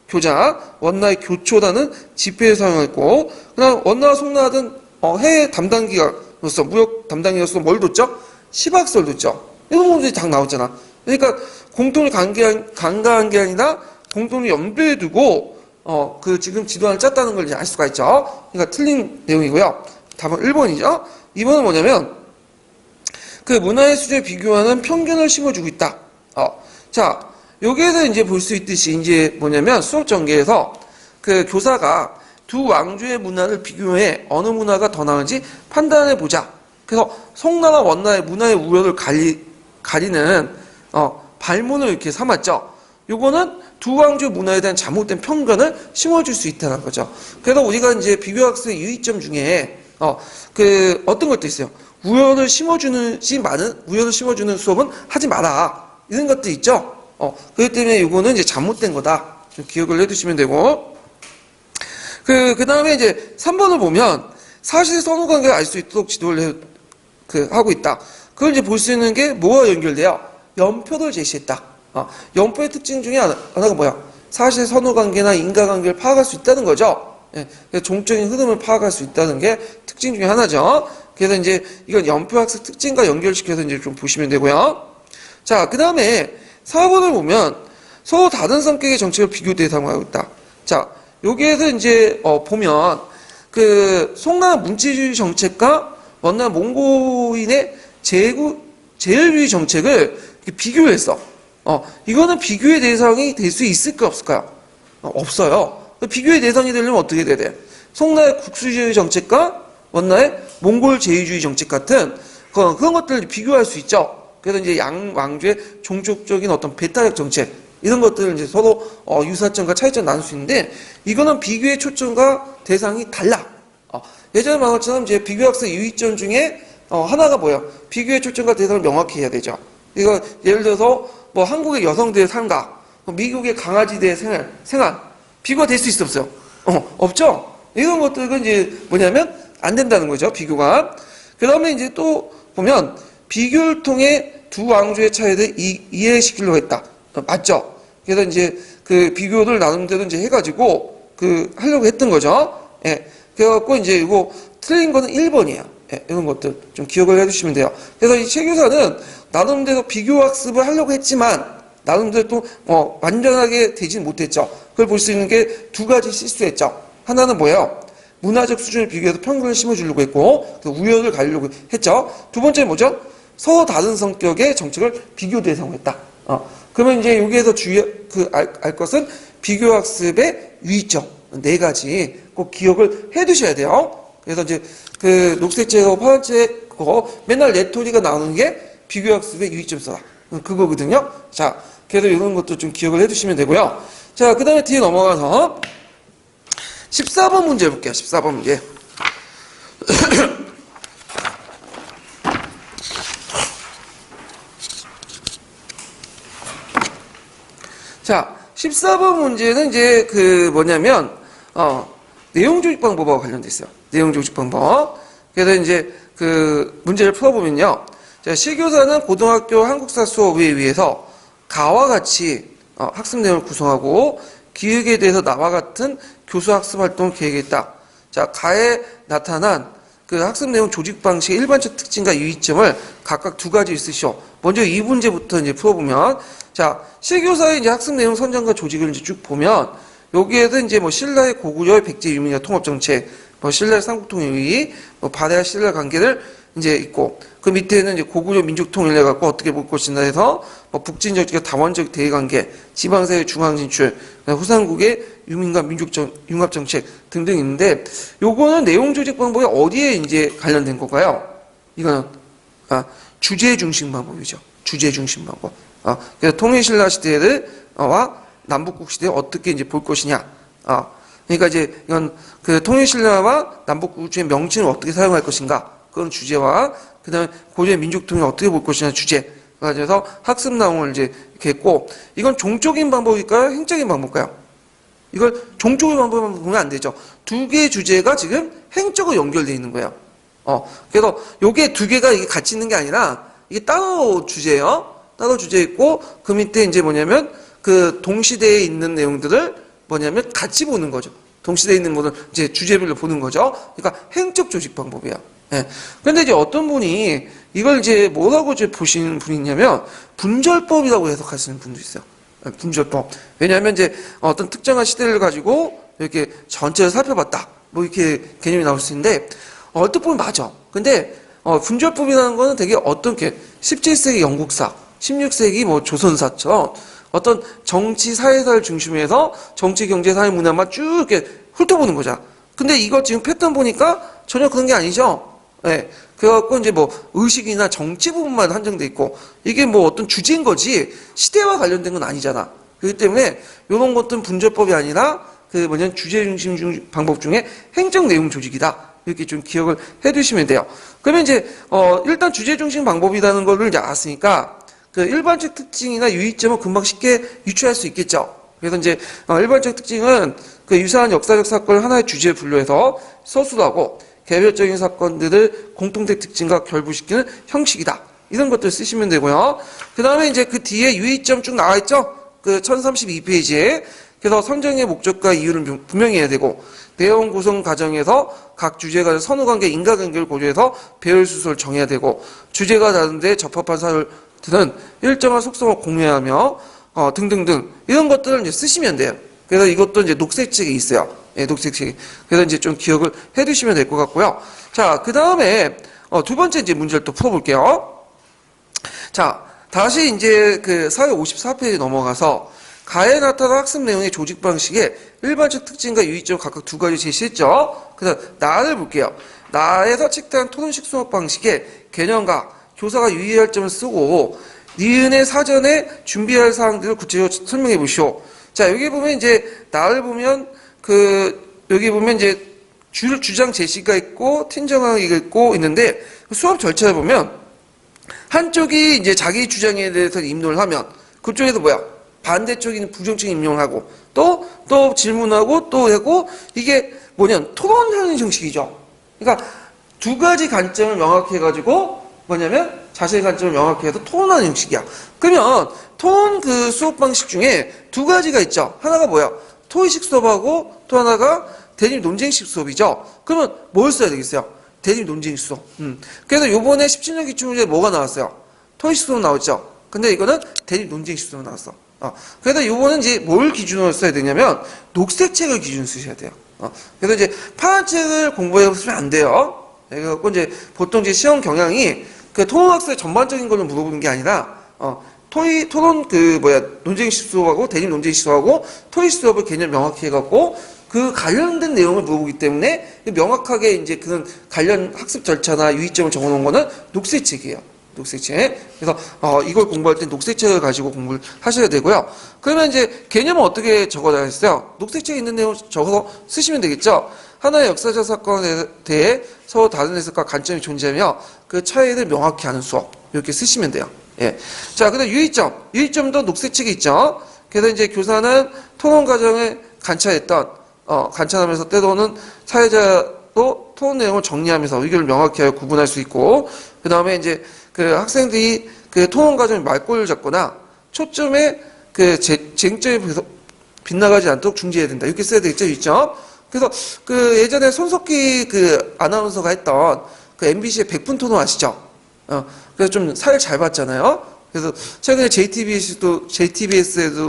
교자, 원나라의 교초라는 지폐를 사용했고, 그 다음 원나라, 송나라는 해외 담당기관으로서, 무역 담당기관으로서 뭘 뒀죠? 시박서를 뒀죠. 이런 것들이 다 나왔잖아. 그러니까 공통을 간과한 게 아니라 공통을 염두에 두고, 그 지금 지도안을 짰다는 걸 이제 알 수가 있죠. 그러니까 틀린 내용이고요. 답은 1번이죠. 2번은 뭐냐면, 그 문화의 수준에 비교하는 편견을 심어주고 있다. 자, 여기에서 이제 볼 수 있듯이 이제 뭐냐면 수업 전개에서 그 교사가 두 왕조의 문화를 비교해 어느 문화가 더 나은지 판단해 보자. 그래서 송나라 원나라의 문화의 우열을 가리는 발문을 이렇게 삼았죠. 요거는 두 왕조의 문화에 대한 잘못된 편견을 심어줄 수 있다는 거죠. 그래서 우리가 이제 비교학습의 유의점 중에 그 어떤 것도 있어요. 우열을 심어주는 수업은 하지 마라. 이런 것도 있죠. 그렇기 때문에 이거는 이제 잘못된 거다. 좀 기억을 해두시면 되고. 그 다음에 이제 3번을 보면 사실 선후 관계를 알 수 있도록 지도를 하고 있다. 그걸 이제 볼 수 있는 게 뭐와 연결돼요? 연표를 제시했다. 연표의 특징 중에 하나가 뭐야? 사실 선후 관계나 인과관계를 파악할 수 있다는 거죠. 예, 종적인 흐름을 파악할 수 있다는 게 특징 중에 하나죠. 그래서 이제 이건 연표학습 특징과 연결시켜서 이제 좀 보시면 되고요. 자, 그 다음에 4번을 보면 서로 다른 성격의 정책을 비교 대상화하고 있다. 자, 여기에서 이제 보면 그 송나라 문체주의 정책과 원나라 몽고인의 제일주의 정책을 비교했어. 이거는 비교의 대상이 될 수 있을까 없을까요? 없어요. 비교의 대상이 되려면 어떻게 돼야 돼? 송나라의 국수주의 정책과 원나라의 몽골 제일주의 정책 같은 그런 것들을 비교할 수 있죠. 그래서 이제 양 왕조의 종족적인 어떤 배타적 정책 이런 것들을 이제 서로 유사점과 차이점 나눌 수 있는데 이거는 비교의 초점과 대상이 달라. 예전에 말한 것처럼 이제 비교학습 유의점 중에 하나가 뭐예요? 비교의 초점과 대상을 명확히 해야 되죠. 이거 예를 들어서 뭐 한국의 여성들의 삶과 미국의 강아지들의 생활 비교가 될 수 있어 없어요? 없죠. 이런 것들은 이제 뭐냐면 안 된다는 거죠. 비교가. 그 다음에 이제 또 보면 비교를 통해 두 왕조의 차이를 이해시키려고 했다. 맞죠? 그래서 이제 그 비교를 나름대로 이제 해가지고 하려고 했던 거죠. 예. 그래갖고 이제 이거 틀린 거는 1번이에요. 예. 이런 것들 좀 기억을 해주시면 돼요. 그래서 이 최 교사는 나름대로 비교학습을 하려고 했지만 나름대로 또 완전하게 되진 못했죠. 그걸 볼 수 있는 게 두 가지 실수했죠. 하나는 뭐예요? 문화적 수준을 비교해서 편견을 심어주려고 했고 우열을 가리려고 했죠. 두 번째는 뭐죠? 서로 다른 성격의 정책을 비교 대상으로 했다. 그러면 이제 여기에서 알 것은 비교학습의 유의점, 4가지 꼭 기억을 해 두셔야 돼요. 그래서 이제 그 녹색책하고 파란책 그거 맨날 레토리가 나오는 게 비교학습의 유의점 써라. 그거거든요. 자, 그래서 이런 것도 좀 기억을 해 두시면 되고요. 자, 그 다음에 뒤에 넘어가서 14번 문제 볼게요. 14번 문제. 자, 14번 문제는 이제 그 뭐냐면, 내용 조직 방법과 관련돼 있어요. 내용 조직 방법. 그래서 이제 그 문제를 풀어보면요. 자, 시교사는 고등학교 한국사 수업에 의해서 가와 같이 학습 내용을 구성하고 기획에 대해서 나와 같은 교수 학습 활동을 계획했다. 자, 가에 나타난 그 학습 내용 조직 방식의 일반적 특징과 유의점을 각각 2가지 있으시오. 먼저 이 문제부터 이제 풀어보면, 자, 시교사의 이제 학습 내용 선정과 조직을 이제 쭉 보면, 여기에도 이제 뭐 신라의 고구려의 백제 유민의 통합정책, 뭐 신라의 삼국통일의, 뭐 발해와 신라 관계를 이제 있고, 그 밑에는 이제 고구려 민족통일을 갖고 어떻게 볼 것이냐 해서, 뭐 북진적과 다원적 대의관계, 지방사회 중앙진출, 후삼국의 유민과 민족적 융합정책 등등 있는데, 요거는 내용 조직 방법이 어디에 이제 관련된 건가요? 이거는, 주제 중심 방법이죠. 주제 중심 방법. 그래서 통일신라 시대를, 와 남북국 시대에 어떻게 이제 볼 것이냐. 그러니까 이제 이건 그 통일신라와 남북국 중의 명칭을 어떻게 사용할 것인가. 그런 주제와, 그 다음에 고려의 민족통일을 어떻게 볼 것이냐 주제. 그래서 학습 내용을 이제 이렇게 했고, 이건 종적인 방법일까요? 행적인 방법일까요? 이걸 종적인 방법만 보면 안 되죠. 2개의 주제가 지금 행적으로 연결되어 있는 거예요. 그래서 요게 2개가 이게 같이 있는 게 아니라, 이게 따로 주제예요. 따로 주제 있고, 그 밑에 이제 뭐냐면, 그 동시대에 있는 내용들을 뭐냐면 같이 보는 거죠. 동시대에 있는 것을 이제 주제별로 보는 거죠. 그러니까 행적 조직 방법이야. 예. 그런데 이제 어떤 분이 이걸 이제 뭐라고 이제 보시는 분이 있냐면, 분절법이라고 해석하시는 분도 있어요. 분절법. 왜냐하면 이제 어떤 특정한 시대를 가지고 이렇게 전체를 살펴봤다. 뭐 이렇게 개념이 나올 수 있는데, 어떻게 보면 맞아. 근데, 분절법이라는 거는 되게 어떤 게 17세기 영국사, 16세기 뭐 조선사처럼 어떤 정치, 사회사를 중심으로 해서 정치, 경제, 사회, 문화만 쭉 이렇게 훑어보는 거죠. 근데 이거 지금 패턴 보니까 전혀 그런 게 아니죠. 예. 그래갖고 이제 뭐 의식이나 정치 부분만 한정돼 있고, 이게 뭐 어떤 주제인 거지 시대와 관련된 건 아니잖아. 그렇기 때문에 이런 것들은 분절법이 아니라 그 뭐냐면 주제 중심 방법 중에 행정 내용 조직이다. 이렇게 좀 기억을 해 두시면 돼요. 그러면 이제 일단 주제 중심 방법이라는 거를 이제 알았으니까 그 일반적 특징이나 유의점을 금방 쉽게 유추할 수 있겠죠. 그래서 이제 일반적 특징은 그 유사한 역사적 사건을 하나의 주제에 분류해서 서술하고 개별적인 사건들을 공통된 특징과 결부시키는 형식이다. 이런 것들 쓰시면 되고요. 그 다음에 이제 그 뒤에 유의점 쭉 나와 있죠? 그 1032페이지에. 그래서 선정의 목적과 이유를 분명히 해야 되고, 내용 구성 과정에서 각 주제가 선후관계, 인과관계를 고려해서 배열 수소를 정해야 되고, 주제가 다른데 적합한 사설들은 일정한 속성을 공유하며, 등등등. 이런 것들을 이제 쓰시면 돼요. 그래서 이것도 이제 녹색책에 있어요. 예, 녹색책에. 그래서 이제 좀 기억을 해 두시면 될 것 같고요. 자, 그 다음에, 2번째 이제 문제를 또 풀어볼게요. 자, 다시 이제 그 454페이지 넘어가서, 가에 나타난 학습 내용의 조직 방식의 일반적 특징과 유의점 각각 2가지 제시했죠. 그래서 나를 볼게요. 나에서 책단 토론식 수업 방식의 개념과 교사가 유의할 점을 쓰고, 니은의 사전에 준비할 사항들을 구체적으로 설명해 보시오. 자, 여기 보면 이제 나를 보면 여기 보면 이제 주장 제시가 있고 팀정하기가 있고 있는데, 수업 절차를 보면 한쪽이 이제 자기 주장에 대해서 임론을 하면 그쪽에도 뭐야? 반대쪽인 부정적 임명을 하고 또 질문하고 또 하고, 이게 뭐냐면 토론하는 형식이죠. 그러니까 2가지 관점을 명확히 해가지고 뭐냐면 자신의 관점을 명확히 해서 토론하는 형식이야. 그러면 토론 그 수업 방식 중에 2가지가 있죠. 하나가 뭐야? 토의식 수업하고 또 하나가 대립 논쟁식 수업이죠. 그러면 뭘 써야 되겠어요? 대립 논쟁식 수업. 그래서 요번에 17년 기출문제에 뭐가 나왔어요? 토의식 수업 나왔죠. 근데 이거는 대립 논쟁식 수업 나왔어. 그래서 요거는 이제 뭘 기준으로 써야 되냐면 녹색 책을 기준으로 쓰셔야 돼요. 그래서 이제 파란 책을 공부해 보시면 안 돼요. 그래갖고 이제 보통 이제 시험 경향이 그 토론학습의 전반적인 걸로 물어보는 게 아니라, 토론 논쟁 시수하고 대립 논쟁 시수하고 토익 수업을 개념 명확히 해갖고 그 관련된 내용을 물어보기 때문에 명확하게 이제 그런 관련 학습 절차나 유의점을 적어놓은 거는 녹색책이에요. 녹색책. 그래서 이걸 공부할 때 녹색책을 가지고 공부를 하셔야 되고요. 그러면 이제 개념은 어떻게 적어놔야겠어요? 녹색책에 있는 내용 적어서 쓰시면 되겠죠. 하나의 역사적 사건에 대해 서로 다른 해석과 관점이 존재하며 그 차이를 명확히 아는 수업. 이렇게 쓰시면 돼요. 예. 자, 그다음 유의점. 유의점도 녹색책에 있죠. 그래서 이제 교사는 토론 과정을 관찰하면서 때로는 사회자도 토론 내용을 정리하면서 의견을 명확히 하여 구분할 수 있고, 그 다음에 이제 그 학생들이 그 토론 과정에 말꼬리를 잡거나 초점에 그 쟁점이 빗나가지 않도록 중지해야 된다. 이렇게 써야 되겠죠, 유의점. 그래서 그 예전에 손석희 그 아나운서가 했던 그 MBC의 100분 토론 아시죠? 그래서 좀 사회를 잘 봤잖아요. 그래서 최근에 JTBS에도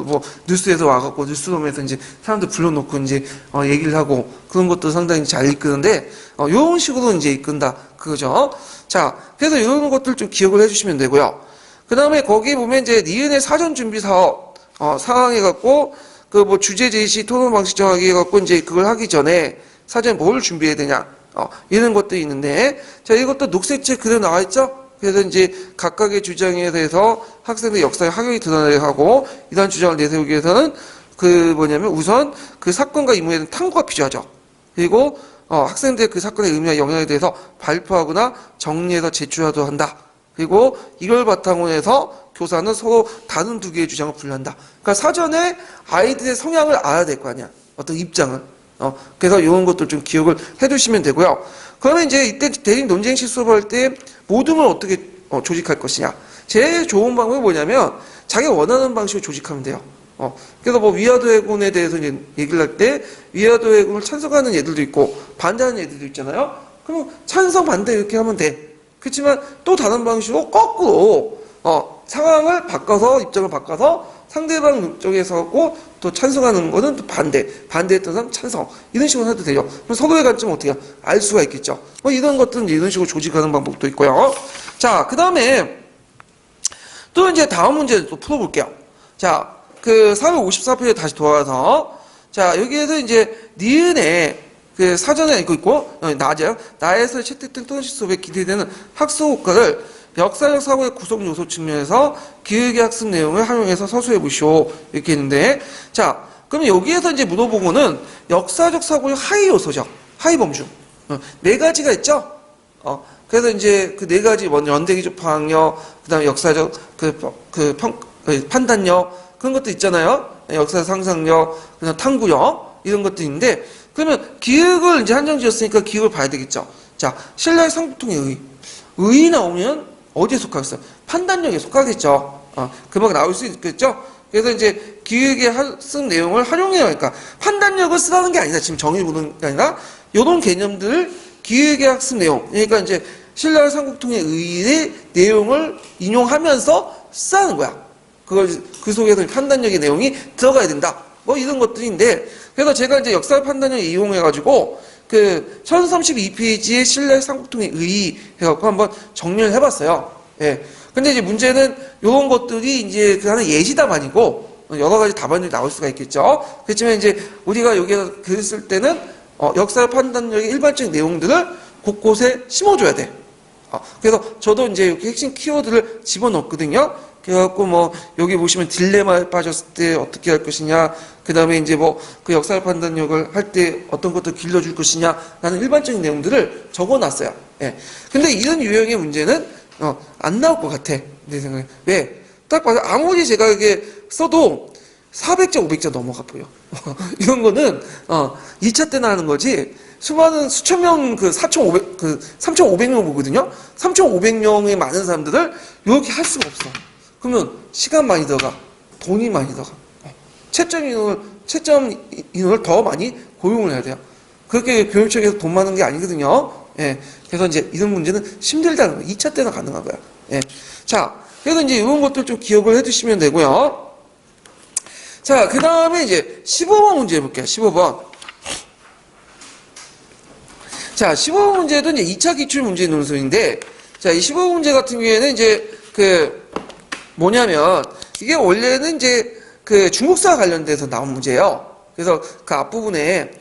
뭐 뉴스에서 와갖고 뉴스룸에서 이제 사람들 불러놓고 이제 얘기를 하고 그런 것도 상당히 잘 이끄는데 이런 식으로 이제 이끈다 그거죠. 자, 그래서 이런 것들 좀 기억을 해주시면 되고요. 그 다음에 거기 보면 이제 니은의 사전 준비 사업 상황해갖고 그 뭐 주제 제시 토론 방식 정하기 해갖고 이제 그걸 하기 전에 사전에 뭘 준비해야 되냐 이런 것들이 있는데 자 이것도 녹색책 그대로 나와 있죠. 그래서 이제 각각의 주장에 대해서 학생의 역사의 학용이 드러나게 하고 이러한 주장을 내세우기 위해서는 우선 그 사건과 인물에 대한 탐구가 필요하죠. 그리고 학생들의 그 사건의 의미와 영향에 대해서 발표하거나 정리해서 제출하도록 한다. 그리고 이걸 바탕으로 해서 교사는 서로 다른 두 개의 주장을 분류한다. 그러니까 사전에 아이들의 성향을 알아야 될 거 아니야. 어떤 입장을. 그래서 이런 것들 좀 기억을 해두시면 되고요. 그러면 이제 이때 대립 논쟁식 수업할 때 모둠을 어떻게 조직할 것이냐. 제일 좋은 방법이 뭐냐면 자기가 원하는 방식으로 조직하면 돼요. 그래서 뭐 위화도 해군에 대해서 이제 얘기를 할 때 위화도 해군을 찬성하는 애들도 있고 반대하는 애들도 있잖아요. 그럼 찬성 반대 이렇게 하면 돼. 그렇지만 또 다른 방식으로 거꾸로 상황을 바꿔서 입장을 바꿔서 상대방 쪽에서 하고 또 찬성하는 거는 또 반대했던 사람 찬성 이런 식으로 해도 돼요. 그럼 서로의 관점을 어떻게 알 수가 있겠죠. 이런 것들은 이런 식으로 조직하는 방법도 있고요. 자, 그 다음에 또 이제 다음 문제를 또 풀어볼게요. 자, 그 454페이지에 다시 돌아와서 자 여기에서 이제 니은의 그 사전에 있고 나에서 채택된 토론식 수업에 기대되는 학습 효과를 역사적 사고의 구성 요소 측면에서 기획의 학습 내용을 활용해서 서술해 보시오 이렇게 했는데 자 그럼 여기에서 이제 물어보고는 역사적 사고의 하위 요소죠. 하위 범주 네 가지가 있죠. 그래서 이제 그 네 가지 먼저 연대기적 방역 그다음에 역사적 판단력 그런 것도 있잖아요. 역사적 상상력 그다음 탐구력 이런 것도 있는데 그러면 기획을 이제 한정 지었으니까 기획을 봐야 되겠죠. 자 신라의 상부통의 의 나오면 어디에 속하겠어요? 판단력에 속하겠죠. 금방 나올 수 있겠죠? 그래서 이제 기획의 학습 내용을 활용해야 하니까 판단력을 쓰라는 게 아니라 지금 정의 보는 게 아니라 이런 개념들을 기획의 학습 내용 그러니까 이제 신라의 삼국통의 의의 내용을 인용하면서 쓰라는 거야. 그 속에서 판단력의 내용이 들어가야 된다. 뭐 이런 것들인데 그래서 제가 이제 역사 판단력을 이용해가지고 그 1032페이지의 신라의 삼국통의 의 해갖고 한번 정리를 해봤어요. 예. 근데 이제 문제는 이런 것들이 이제 그 하는 예시답안이고 여러 가지 답안이 나올 수가 있겠죠. 그렇지만 이제 우리가 여기서 글을 쓸 때는 역사 판단력의 일반적인 내용들을 곳곳에 심어줘야 돼. 그래서 저도 이제 이렇게 핵심 키워드를 집어넣거든요. 그래갖고 뭐 여기 보시면 딜레마에 빠졌을 때 어떻게 할 것이냐 그 다음에 이제 뭐 그 역사 판단력을 할 때 어떤 것들 길러줄 것이냐 라는 일반적인 내용들을 적어놨어요. 예. 근데 이런 유형의 문제는 안 나올 것 같아 내 생각에. 왜? 딱 봐서 아무리 제가 이게 써도 400자 500자 넘어가 보여. 이런 거는 2차 때나 하는 거지 수많은 수천 명 3,500명 보거든요. 3,500명의 많은 사람들을 이렇게 할 수가 없어. 그러면 시간 많이 들어가, 돈이 많이 들어가. 채점 인원을 더 많이 고용을 해야 돼요. 그렇게 교육청에서 돈 많은 게 아니거든요. 예. 그래서 이제 이런 문제는 힘들다는 거예요. 2차 때나 가능한 거야. 예. 자, 그래서 이제 이런 것들 좀 기억을 해두시면 되고요. 자, 그 다음에 이제 15번 문제 해볼게요. 15번. 자, 15번 문제도 이제 2차 기출 문제 논술인데, 자, 이 15문제 같은 경우에는 이제 뭐냐면 이게 원래는 이제 중국사 관련돼서 나온 문제예요. 그래서 그 앞부분에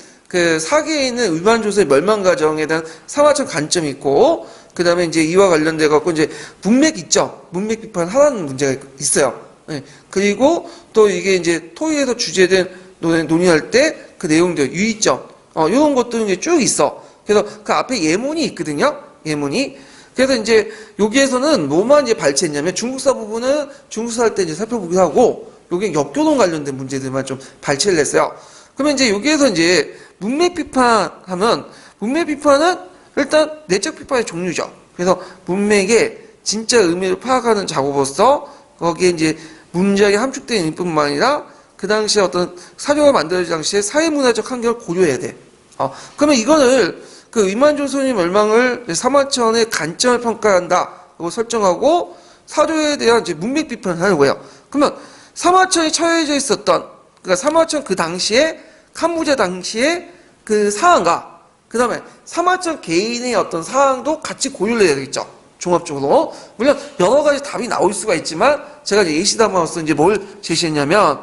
사기에 있는 의만조선의 멸망 과정에 대한 사마천 관점이 있고, 그 다음에 이제 이와 관련돼 갖고 이제 문맥 있죠. 문맥 비판하라는 문제가 있어요. 네. 그리고 또 이게 이제 토의에서 주제된 논의할 때 그 내용들, 유의점, 이런 것들은 이제 쭉 있어. 그래서 그 앞에 예문이 있거든요. 예문이. 그래서 이제 여기에서는 뭐만 이제 발췌했냐면 중국사 부분은 중국사 할 때 이제 살펴보기도 하고, 여기 역교동 관련된 문제들만 좀 발췌를 했어요. 그러면 이제 여기에서 이제 문맥 비판하면, 문맥 비판은 일단 내적 비판의 종류죠. 그래서 문맥의 진짜 의미를 파악하는 작업으로서 거기에 이제 문장이 함축된 의미뿐만 아니라 그 당시에 어떤 사료가 만들어질 당시에 사회문화적 환경을 고려해야 돼. 그러면 이거를 의만조선의 멸망을 사마천의 관점을 평가한다고 설정하고 사료에 대한 이제 문맥 비판을 하는 거예요. 그러면 사마천이 처해져 있었던, 그러니까 사마천 그 당시에 칸무제 당시에 그 사항과 그 다음에 사마천 개인의 어떤 사항도 같이 고려를 해야 되겠죠. 종합적으로. 물론 여러 가지 답이 나올 수가 있지만 제가 이제 예시담으로서 이제 뭘 제시했냐면,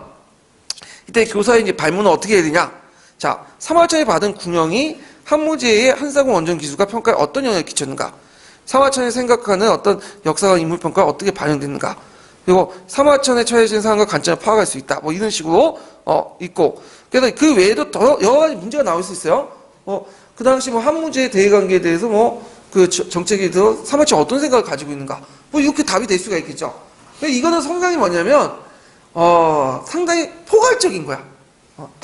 이때 교사의 이제 발문은 어떻게 해야 되냐. 자, 사마천이 받은 궁영이 한무제의 한사군 원전 기술과 평가에 어떤 영향을 끼쳤는가. 사마천이 생각하는 어떤 역사와 인물 평가가 어떻게 반영됐는가. 그리고 사마천에 처해진 상황과 관점을 파악할 수 있다. 뭐 이런 식으로 있고. 그래서 그 외에도 더 여러 가지 문제가 나올 수 있어요. 그 당시 뭐 한무제의 대의관계에 대해서 정책에 대해서 사마천이 어떤 생각을 가지고 있는가. 뭐 이렇게 답이 될 수가 있겠죠. 근데 이거는 상당히 뭐냐면 상당히 포괄적인 거야.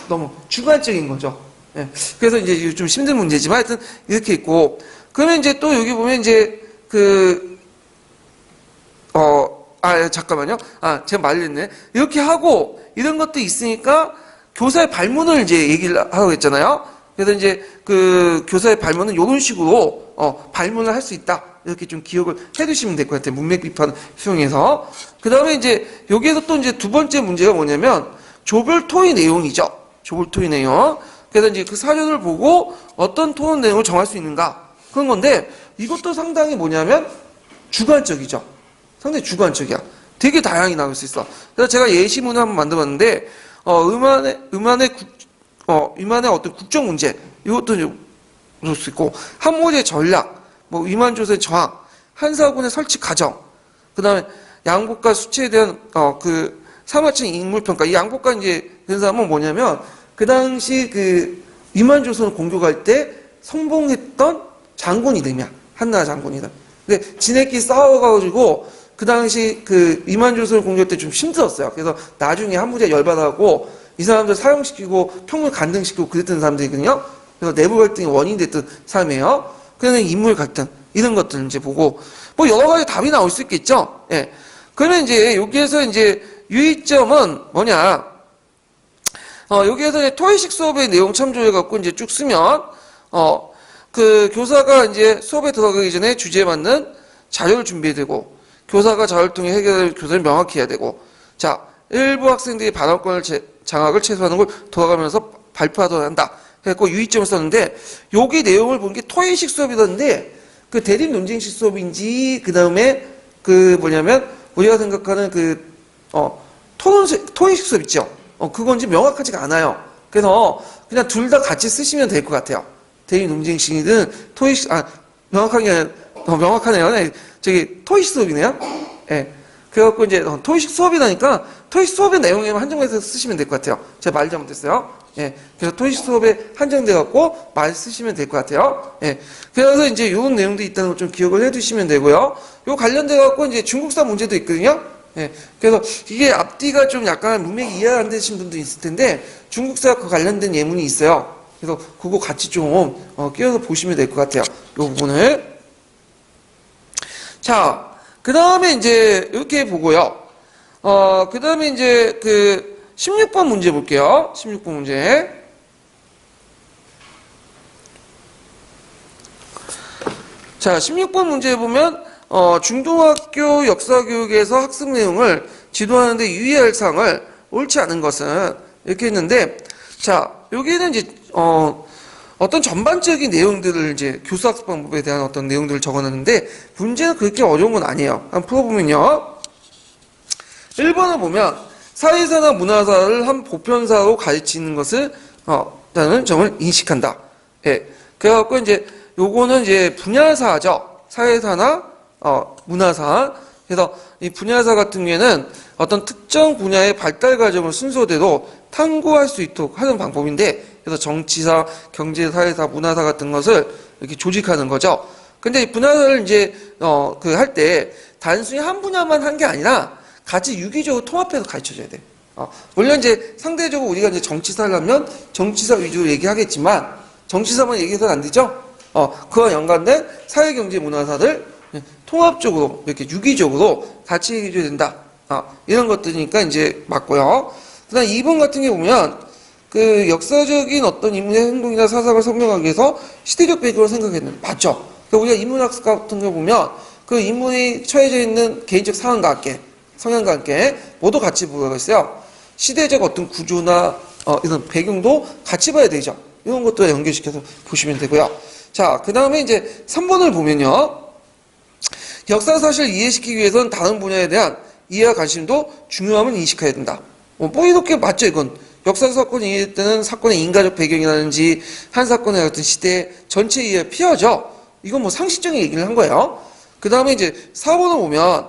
너무 주관적인 거죠. 예. 그래서 이제 좀 힘든 문제지만 하여튼 이렇게 있고, 그러면 이제 또 여기 보면 이제 잠깐만요. 제가 말했네. 이렇게 하고 이런 것도 있으니까 교사의 발문을 이제 얘기를 하고 했잖아요. 그래서 이제 교사의 발문은 이런 식으로 발문을 할 수 있다. 이렇게 좀 기억을 해두시면 될 것 같아요. 문맥 비판 수용해서. 그 다음에 이제 여기에서 또 이제 두 번째 문제가 뭐냐면 조별 토의 내용이죠. 조별 토의 내용. 그래서 이제 그 사료를 보고 어떤 토론 내용을 정할 수 있는가. 그런 건데 이것도 상당히 뭐냐면 주관적이죠. 상당히 주관적이야. 되게 다양하게 나올 수 있어. 그래서 제가 예시문을 한번 만들었는데 의만의 어떤 국정 문제 이것도 볼 수 있고, 한무제의 전략, 위만조선의 저항, 한사군의 설치 과정, 그 다음에 양복과 수치에 대한 사마천 인물평가. 이 양복과 이제 된 사람은 뭐냐면 그 당시 위만조선을 공격할 때 성공했던 장군 이름이야. 한나라 장군 이름. 근데 지네끼리 싸워가지고 그 당시 위만조선을 공격할 때 좀 힘들었어요. 그래서 나중에 한무제가 열받아갖고 이 사람들 사형시키고 평물 간등시키고 그랬던 사람들이거든요. 그래서 내부 갈등의 원인이 됐던 사람이에요. 그래서 인물 갈등 이런 것들 이제 보고 여러 가지 답이 나올 수 있겠죠. 예. 그러면 이제 여기에서 이제 유의점은 뭐냐? 여기에서 이제 토의식 수업의 내용 참조해 갖고 이제 쭉 쓰면 교사가 이제 수업에 들어가기 전에 주제에 맞는 자료를 준비해야 되고, 교사가 자료를 통해 해결할 교사를 명확히 해야 되고, 자, 일부 학생들이 발언권을 장악을 최소화하는 걸 돌아가면서 발표하도록 한다. 그래서 유의점을 썼는데, 여기 내용을 본 게 토의식 수업이던데, 대립 논쟁식 수업인지, 그 다음에 뭐냐면, 우리가 생각하는 토의식 수업 있죠? 그건지 명확하지가 않아요. 그래서 그냥 둘 다 같이 쓰시면 될 것 같아요. 대립 논쟁식이든 토의식, 명확하네요. 네, 토의식 수업이네요. 예. 그래갖고 이제 토의식 수업이라니까 토의식 수업의 내용에만 한정해서 쓰시면 될 것 같아요. 제가 말 잘못했어요. 예. 그래서 토의식 수업에 한정돼갖고 말 쓰시면 될 것 같아요. 예. 그래서 이제 이런 내용도 있다는 걸 좀 기억을 해두시면 되고요. 요 관련돼갖고 이제 중국사 문제도 있거든요. 예. 그래서 이게 앞뒤가 좀 약간 문맥이 이해 안 되신 분도 있을 텐데 중국사 관련된 예문이 있어요. 그래서 그거 같이 좀 끼워서 보시면 될 것 같아요. 이 부분을. 자, 그 다음에 이제 이렇게 보고요. 그 다음에 이제 16번 문제 볼게요. 16번 문제. 자, 16번 문제 보면 중등학교 역사교육에서 학습 내용을 지도하는데 유의할 사항을 옳지 않은 것은 이렇게 했는데, 자, 여기는 이제 어떤 전반적인 내용들을 이제 교수학습 방법에 대한 어떤 내용들을 적어놨는데 문제는 그렇게 어려운 건 아니에요. 한번 풀어보면요. 1번을 보면 사회사나 문화사를 한 보편사로 가르치는 것을 라는 점을 인식한다. 예. 그래갖고 이제 요거는 이제 분야사죠. 사회사나 문화사. 그래서 이 분야사 같은 경우에는 어떤 특정 분야의 발달 과정을 순서대로 탐구할 수 있도록 하는 방법인데, 그래서 정치사, 경제, 사회사, 문화사 같은 것을 이렇게 조직하는 거죠. 근데 이 분야사를 이제 할 때 단순히 한 분야만 한 게 아니라 같이 유기적으로 통합해서 가르쳐줘야 돼. 물론 이제 상대적으로 우리가 이제 정치사를 하면 정치사 위주로 얘기하겠지만 정치사만 얘기해서는 안 되죠. 그와 연관된 사회, 경제, 문화사를 통합적으로 이렇게 유기적으로 같이 얘기해줘야 된다. 이런 것들이니까 이제 맞고요. 그다음 2번 같은 게 보면 그 역사적인 어떤 인물의 행동이나 사상을 설명하기 위해서 시대적 배경을 생각했는데 맞죠. 그러니까 우리가 인문학습 같은 거 보면 그 인물이 처해져 있는 개인적 상황과 함께 성향과 함께 모두 같이 보고 있어요. 시대적 어떤 구조나 이런 배경도 같이 봐야 되죠. 이런 것도 연결시켜서 보시면 되고요. 자, 그 다음에 이제 3번을 보면요. 역사 사실을 이해시키기 위해서는 다른 분야에 대한 이해와 관심도 중요함을 인식해야 된다. 뭐 이렇게 맞죠, 이건. 역사 사건을 이해할 때는 사건의 인과적 배경이라든지 한 사건의 어떤 시대 전체 이해가 필요하죠. 이건 뭐 상식적인 얘기를 한 거예요. 그 다음에 이제 4번을 보면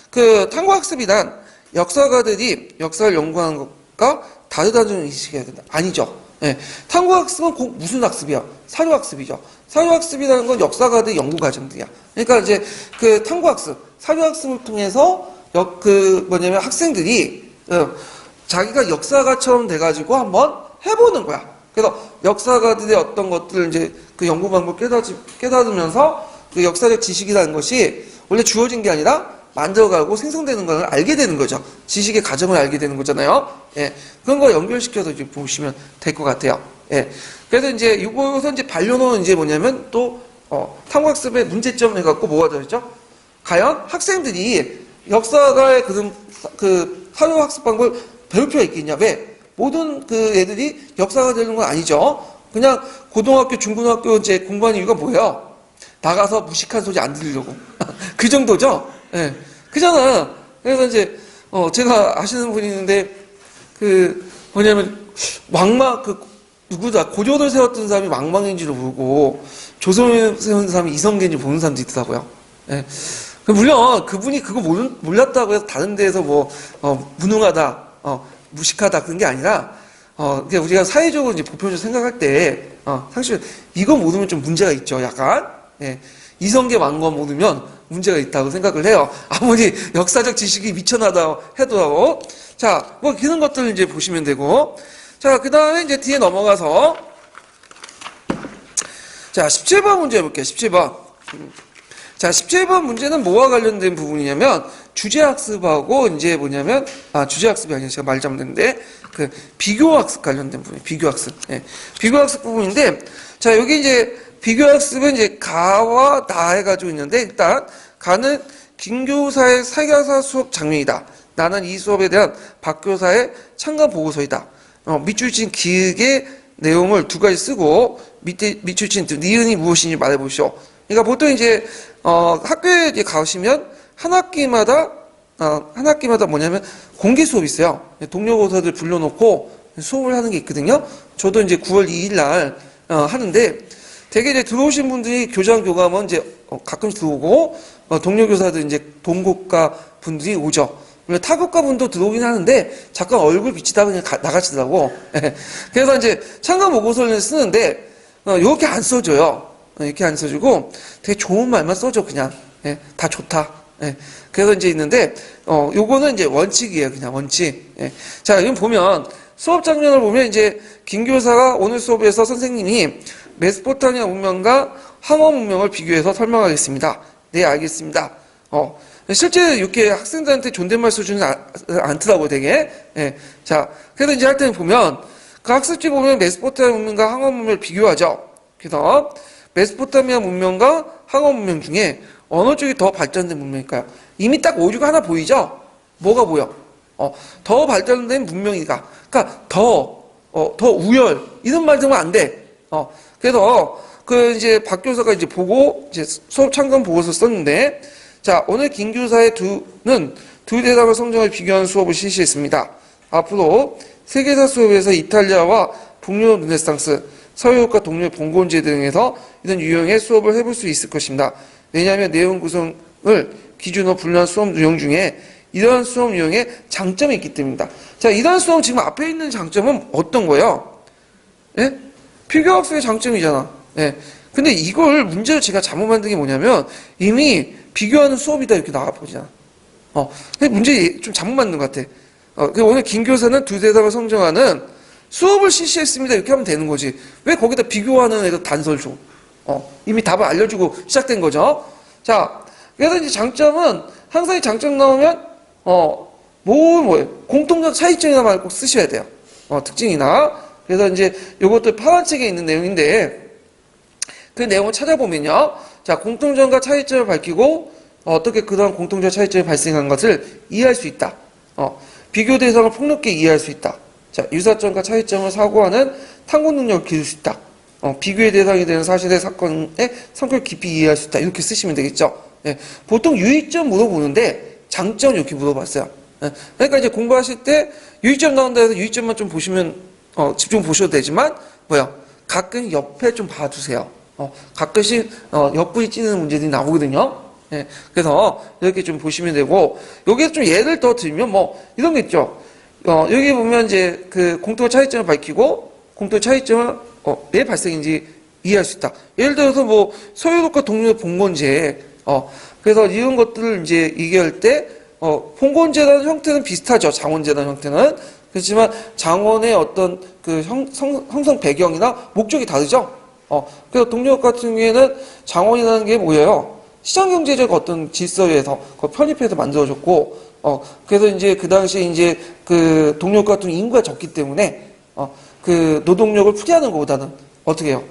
그 탐구학습이란 역사가들이 역사를 연구하는 것과 다르다는 점을 인식해야 된다. 아니죠. 예. 탐구학습은 꼭 무슨 학습이야? 사료학습이죠. 사료학습이라는 건 역사가들의 연구 과정들이야. 그러니까 이제 그 탐구학습, 사료학습을 통해서 학생들이 자기가 역사가처럼 돼가지고 한번 해보는 거야. 그래서 역사가들의 어떤 것들을 이제 그 연구 방법 깨달으면서 그 역사적 지식이라는 것이 원래 주어진 게 아니라 만들어가고 생성되는 걸 알게 되는 거죠. 지식의 과정을 알게 되는 거잖아요. 예. 그런 거 연결시켜서 이제 보시면 될 것 같아요. 예. 그래서 이제 이거에서 이제 반려론은 이제 뭐냐면 또, 탐구학습의 문제점 해갖고 뭐가 되죠? 과연 학생들이 역사가의 그 사료학습 방법을 배울 필요가 있겠냐? 왜? 모든 그 애들이 역사가 되는 건 아니죠. 그냥 고등학교, 중고등학교 이제 공부하는 이유가 뭐예요? 나가서 무식한 소리 안 들으려고. 그 정도죠? 예. 그잖아. 그래서 이제, 제가 아시는 분이 있는데, 누구다, 고조를 세웠던 사람이 망망인지로 모르고, 조선을 세운 사람이 이성계인지 모르는 사람도 있더라고요. 예. 물론, 그분이 그거 몰랐다고 해서 다른 데에서 무능하다, 무식하다, 그런 게 아니라, 그냥 우리가 사회적으로 이제 보편적으로 생각할 때, 사실, 이거 모르면 좀 문제가 있죠, 약간. 예. 이성계 망건 모르면 문제가 있다고 생각을 해요. 아무리 역사적 지식이 미천하다 해도. 자, 그런 것들을 이제 보시면 되고. 자, 그 다음에 이제 뒤에 넘어가서. 자, 17번 문제 볼게요, 17번. 자, 17번 문제는 뭐와 관련된 부분이냐면, 주제학습하고 이제 뭐냐면, 주제학습이 아니라 제가 말 잘못했는데, 비교학습 관련된 부분이에요, 비교학습. 예. 비교학습 부분인데, 자, 여기 이제, 비교학습은 이제 가와 나 해가지고 있는데 일단 가는 김교사의 사교사 수업 장면이다. 나는 이 수업에 대한 박교사의 참가 보고서이다. 밑줄 친 기획의 내용을 두 가지 쓰고 밑줄 친 니은이 무엇인지 말해보시오. 그러니까 보통 이제 학교에 이제 가시면 한 학기마다 뭐냐면 공개 수업이 있어요. 동료 교사들 불러놓고 수업을 하는 게 있거든요. 저도 이제 9월 2일 날 하는데. 되게 이제 들어오신 분들이 교장, 교감은 이제 가끔씩 들어오고, 동료 교사들 이제 동국가 분들이 오죠. 물론 타국가 분도 들어오긴 하는데, 잠깐 얼굴 비치다가 그냥 나가시더라고. 그래서 이제 참가 보고서를 쓰는데, 이렇게 안 써줘요. 이렇게 안 써주고, 되게 좋은 말만 써줘, 그냥. 다 좋다. 그래서 이제 있는데, 요거는 이제 원칙이에요, 그냥 원칙. 자, 여기 보면, 수업 장면을 보면 이제, 김 교사가 오늘 수업에서 선생님이 메소포타미아 문명과 항원 문명을 비교해서 설명하겠습니다. 네, 알겠습니다. 실제 이렇게 학생들한테 존댓말 써주는 않더라고요, 되게. 예. 자, 그래서 이제 할 때는 보면, 그 학습지 보면 메소포타미아 문명과 항원 문명을 비교하죠. 그래서, 메소포타미아 문명과 항원 문명 중에 어느 쪽이 더 발전된 문명일까요? 이미 딱 오류가 하나 보이죠? 뭐가 보여? 더 발전된 문명이다. 그러니까, 더 우열, 이런 말 들으면 안 돼. 그래서 그 이제 박 교사가 이제 보고 이제 수업 참관 보고서 썼는데, 자, 오늘 김 교사의 두 대답을 성적을 비교한 수업을 실시했습니다. 앞으로 세계사 수업에서 이탈리아와 북유럽 르네상스, 서유럽과 동유럽 봉건제 등에서 이런 유형의 수업을 해볼 수 있을 것입니다. 왜냐하면 내용 구성을 기준으로 분류한 수업 유형 중에 이런 수업 유형의 장점이 있기 때문입니다. 자, 이런 수업 지금 앞에 있는 장점은 어떤 거예요? 예? 피규어학습의 장점이잖아. 예. 근데 이걸 문제로 제가 잘못 만든 게 뭐냐면 이미 비교하는 수업이다 이렇게 나와버리잖아. 근데 문제 좀 잘못 만든 것 같아. 오늘 김 교사는 두 대답을 성정하는 수업을 실시했습니다 이렇게 하면 되는 거지. 왜 거기다 비교하는 애도 단서를 줘? 이미 답을 알려주고 시작된 거죠. 자, 그래서 이제 장점은 항상 이 장점 나오면 뭐예요? 공통적 차이점이나 말고 꼭 쓰셔야 돼요. 특징이나. 그래서 이제 요것도 파란 책에 있는 내용인데 그 내용을 찾아보면요. 자, 공통점과 차이점을 밝히고 어떻게 그런 공통적 차이점이 발생한 것을 이해할 수 있다. 비교 대상을 폭넓게 이해할 수 있다. 자, 유사점과 차이점을 사고하는 탐구 능력을 기를 수 있다. 비교의 대상이 되는 사실의 사건의 성격을 깊이 이해할 수 있다. 이렇게 쓰시면 되겠죠. 예, 보통 유의점 물어보는데 장점 이렇게 물어봤어요. 예, 그러니까 이제 공부하실 때 유의점 나온다 해서 유의점만 좀 보시면 집중 보셔도 되지만 가끔 옆에 좀 봐주세요. 가끔씩 옆구리 찌는 문제들이 나오거든요. 예, 그래서 이렇게 좀 보시면 되고 여기에 좀 예를 더 들면 이런 게 있죠. 여기 보면 이제 그 공통 차이점을 밝히고 공통 차이점을 왜 발생인지 이해할 수 있다. 예를 들어서 서유럽과 동유럽 봉건제 그래서 이런 것들을 이제 얘기할 때 봉건제라는 형태는 비슷하죠. 장원제라는 형태는. 그렇지만 장원의 어떤 그 형성 배경이나 목적이 다르죠. 그래서 동유럽 같은 경우에는 장원이라는 게 뭐예요? 시장경제적 어떤 질서에서 편입해서 만들어졌고, 그래서 이제 그 당시에 이제 그 동유럽 같은 인구가 적기 때문에, 그 노동력을 풀이하는 것보다는 어떻게 해요?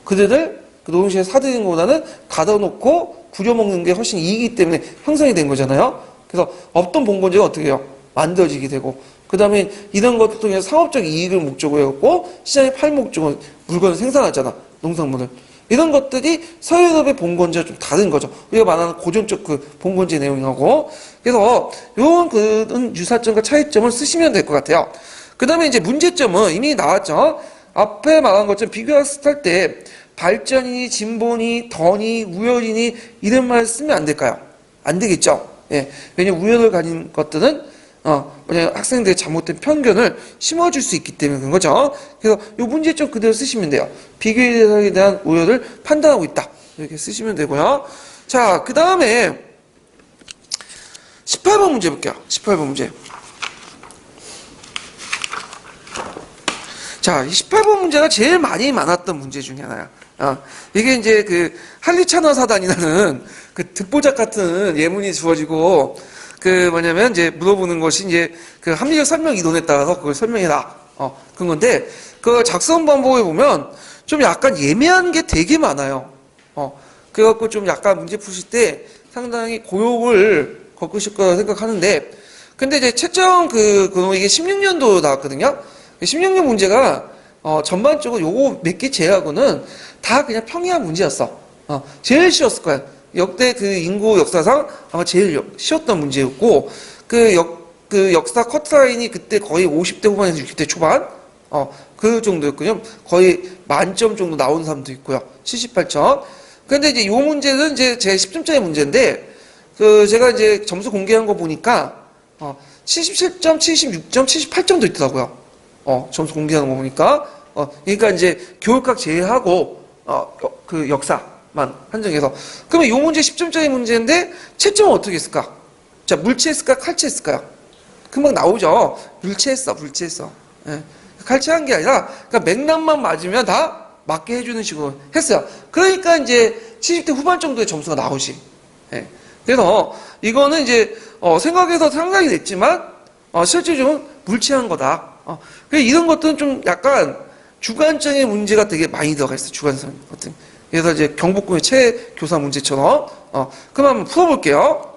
그들을 그 노동시에 사들이는 것보다는 가둬놓고 부려먹는 게 훨씬 이익이기 때문에 형성이 된 거잖아요. 그래서 없던 봉건제가 어떻게 해요? 만들어지게 되고, 그 다음에 이런 것들 통해서 상업적 이익을 목적으로 해갖고 시장에 팔 목적으로 물건을 생산하잖아. 농산물을. 이런 것들이 서유럽의 봉건제와 좀 다른 거죠. 우리가 말하는 고전적 그 봉건제 내용하고. 그래서 요런 그런 유사점과 차이점을 쓰시면 될 것 같아요. 그 다음에 이제 문제점은 이미 나왔죠. 앞에 말한 것처럼 비교학습 할 때 발전이니 진보니 덕이 우열이니 이런 말 쓰면 안 될까요? 안 되겠죠. 예. 왜냐면 우열을 가진 것들은 왜냐면 학생들의 잘못된 편견을 심어줄 수 있기 때문에 그런 거죠. 그래서 이 문제점 그대로 쓰시면 돼요. 비교의 대상에 대한 우열을 판단하고 있다. 이렇게 쓰시면 되고요. 자, 그 다음에 18번 문제 볼게요. 18번 문제. 자, 이 18번 문제가 제일 많았던 문제 중에 하나야. 이게 이제 그 한리찬화 사단이라는 그 듣보잡 같은 예문이 주어지고 그 뭐냐면 이제 물어보는 것이 이제 그 합리적 설명 이론에 따라서 그걸 설명해라. 그런 건데 그 작성 방법에 보면 좀 약간 예매한 게 되게 많아요. 그래갖고 좀 약간 문제 푸실 때 상당히 고역을 겪으실 거라 생각하는데 근데 이제 채점 이게 16년도 나왔거든요. 16년 문제가 전반적으로 요거 몇 개 제외하고는 다 그냥 평이한 문제였어. 제일 쉬웠을 거야. 역대 그 인구 역사상 아마 제일 쉬웠던 문제였고 그 역사 커트라인이 그때 거의 50대 후반에서 60대 초반 그 정도였거든요. 거의 만점 정도 나오는 사람도 있고요. 78점. 근데 이제 요 문제는 이제 제 10점짜리 문제인데 그 제가 이제 점수 공개한 거 보니까 77점, 76점, 78점도 있더라고요. 점수 공개하는 거 보니까 그러니까 이제 교육학 제외하고 그 역사만 한정해서 그러면 요 문제 10점짜리 문제인데 채점은 어떻게 했을까? 자, 물체했을까? 칼체했을까요? 금방 나오죠. 물체했어. 예. 칼체한 게 아니라 그러니까 맥락만 맞으면 다 맞게 해주는 식으로 했어요. 그러니까 이제 70대 후반 정도의 점수가 나오지. 예. 그래서 이거는 이제 생각해서 상당히 냈지만 실질적으로 물체한 거다. 이런 것들은 좀 약간 주관적인 문제가 되게 많이 들어가 있어요. 주관성 같은. 그래서 이제 경복궁의 최교사 문제처럼. 그럼 한번 풀어볼게요.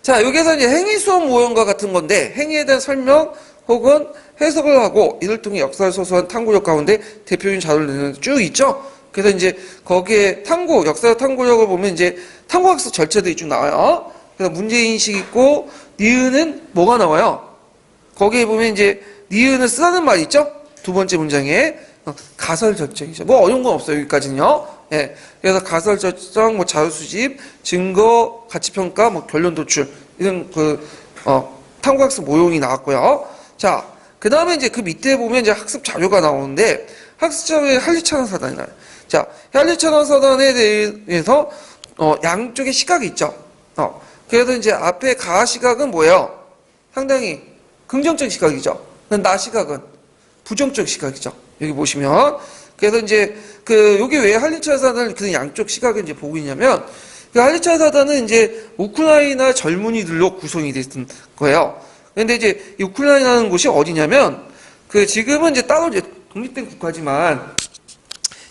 자, 여기에서 이제 행위 수업 모형과 같은 건데, 행위에 대한 설명, 혹은 해석을 하고 이를 통해 역사를 소수한 탐구력 가운데 대표적인 자료를 내는 쭉 있죠. 그래서 이제 거기에 탐구, 역사 탐구력을 보면 이제 탐구학습 절차들이 쭉 나와요. 그래서 문제인식 있고, 니은은 뭐가 나와요? 거기에 보면 이제 니은을 쓰라는 말이 있죠? 두 번째 문장에. 가설 결정이죠. 뭐 어려운 건 없어요, 여기까지는요. 예. 그래서 가설 결정, 뭐 자료 수집, 증거, 가치 평가, 뭐 결론 도출, 이런 탐구학습 모형이 나왔고요. 자, 그 다음에 이제 그 밑에 보면 이제 학습 자료가 나오는데, 학습 자료에 한리찬원 사단이 나와요. 자, 한리찬원 사단에 대해서, 양쪽에 시각이 있죠. 그래서 이제 앞에 가 시각은 뭐예요? 상당히 긍정적 시각이죠. 나 시각은 부정적 시각이죠. 여기 보시면. 그래서 이제 여기 왜 한리찬 사단을 그 양쪽 시각을 이제 보고 있냐면, 그 한리찬 사단은 이제 우크라이나 젊은이들로 구성이 됐던 거예요. 근데 이제 이 우크라이나라는 곳이 어디냐면, 지금은 이제 따로 이제 독립된 국가지만,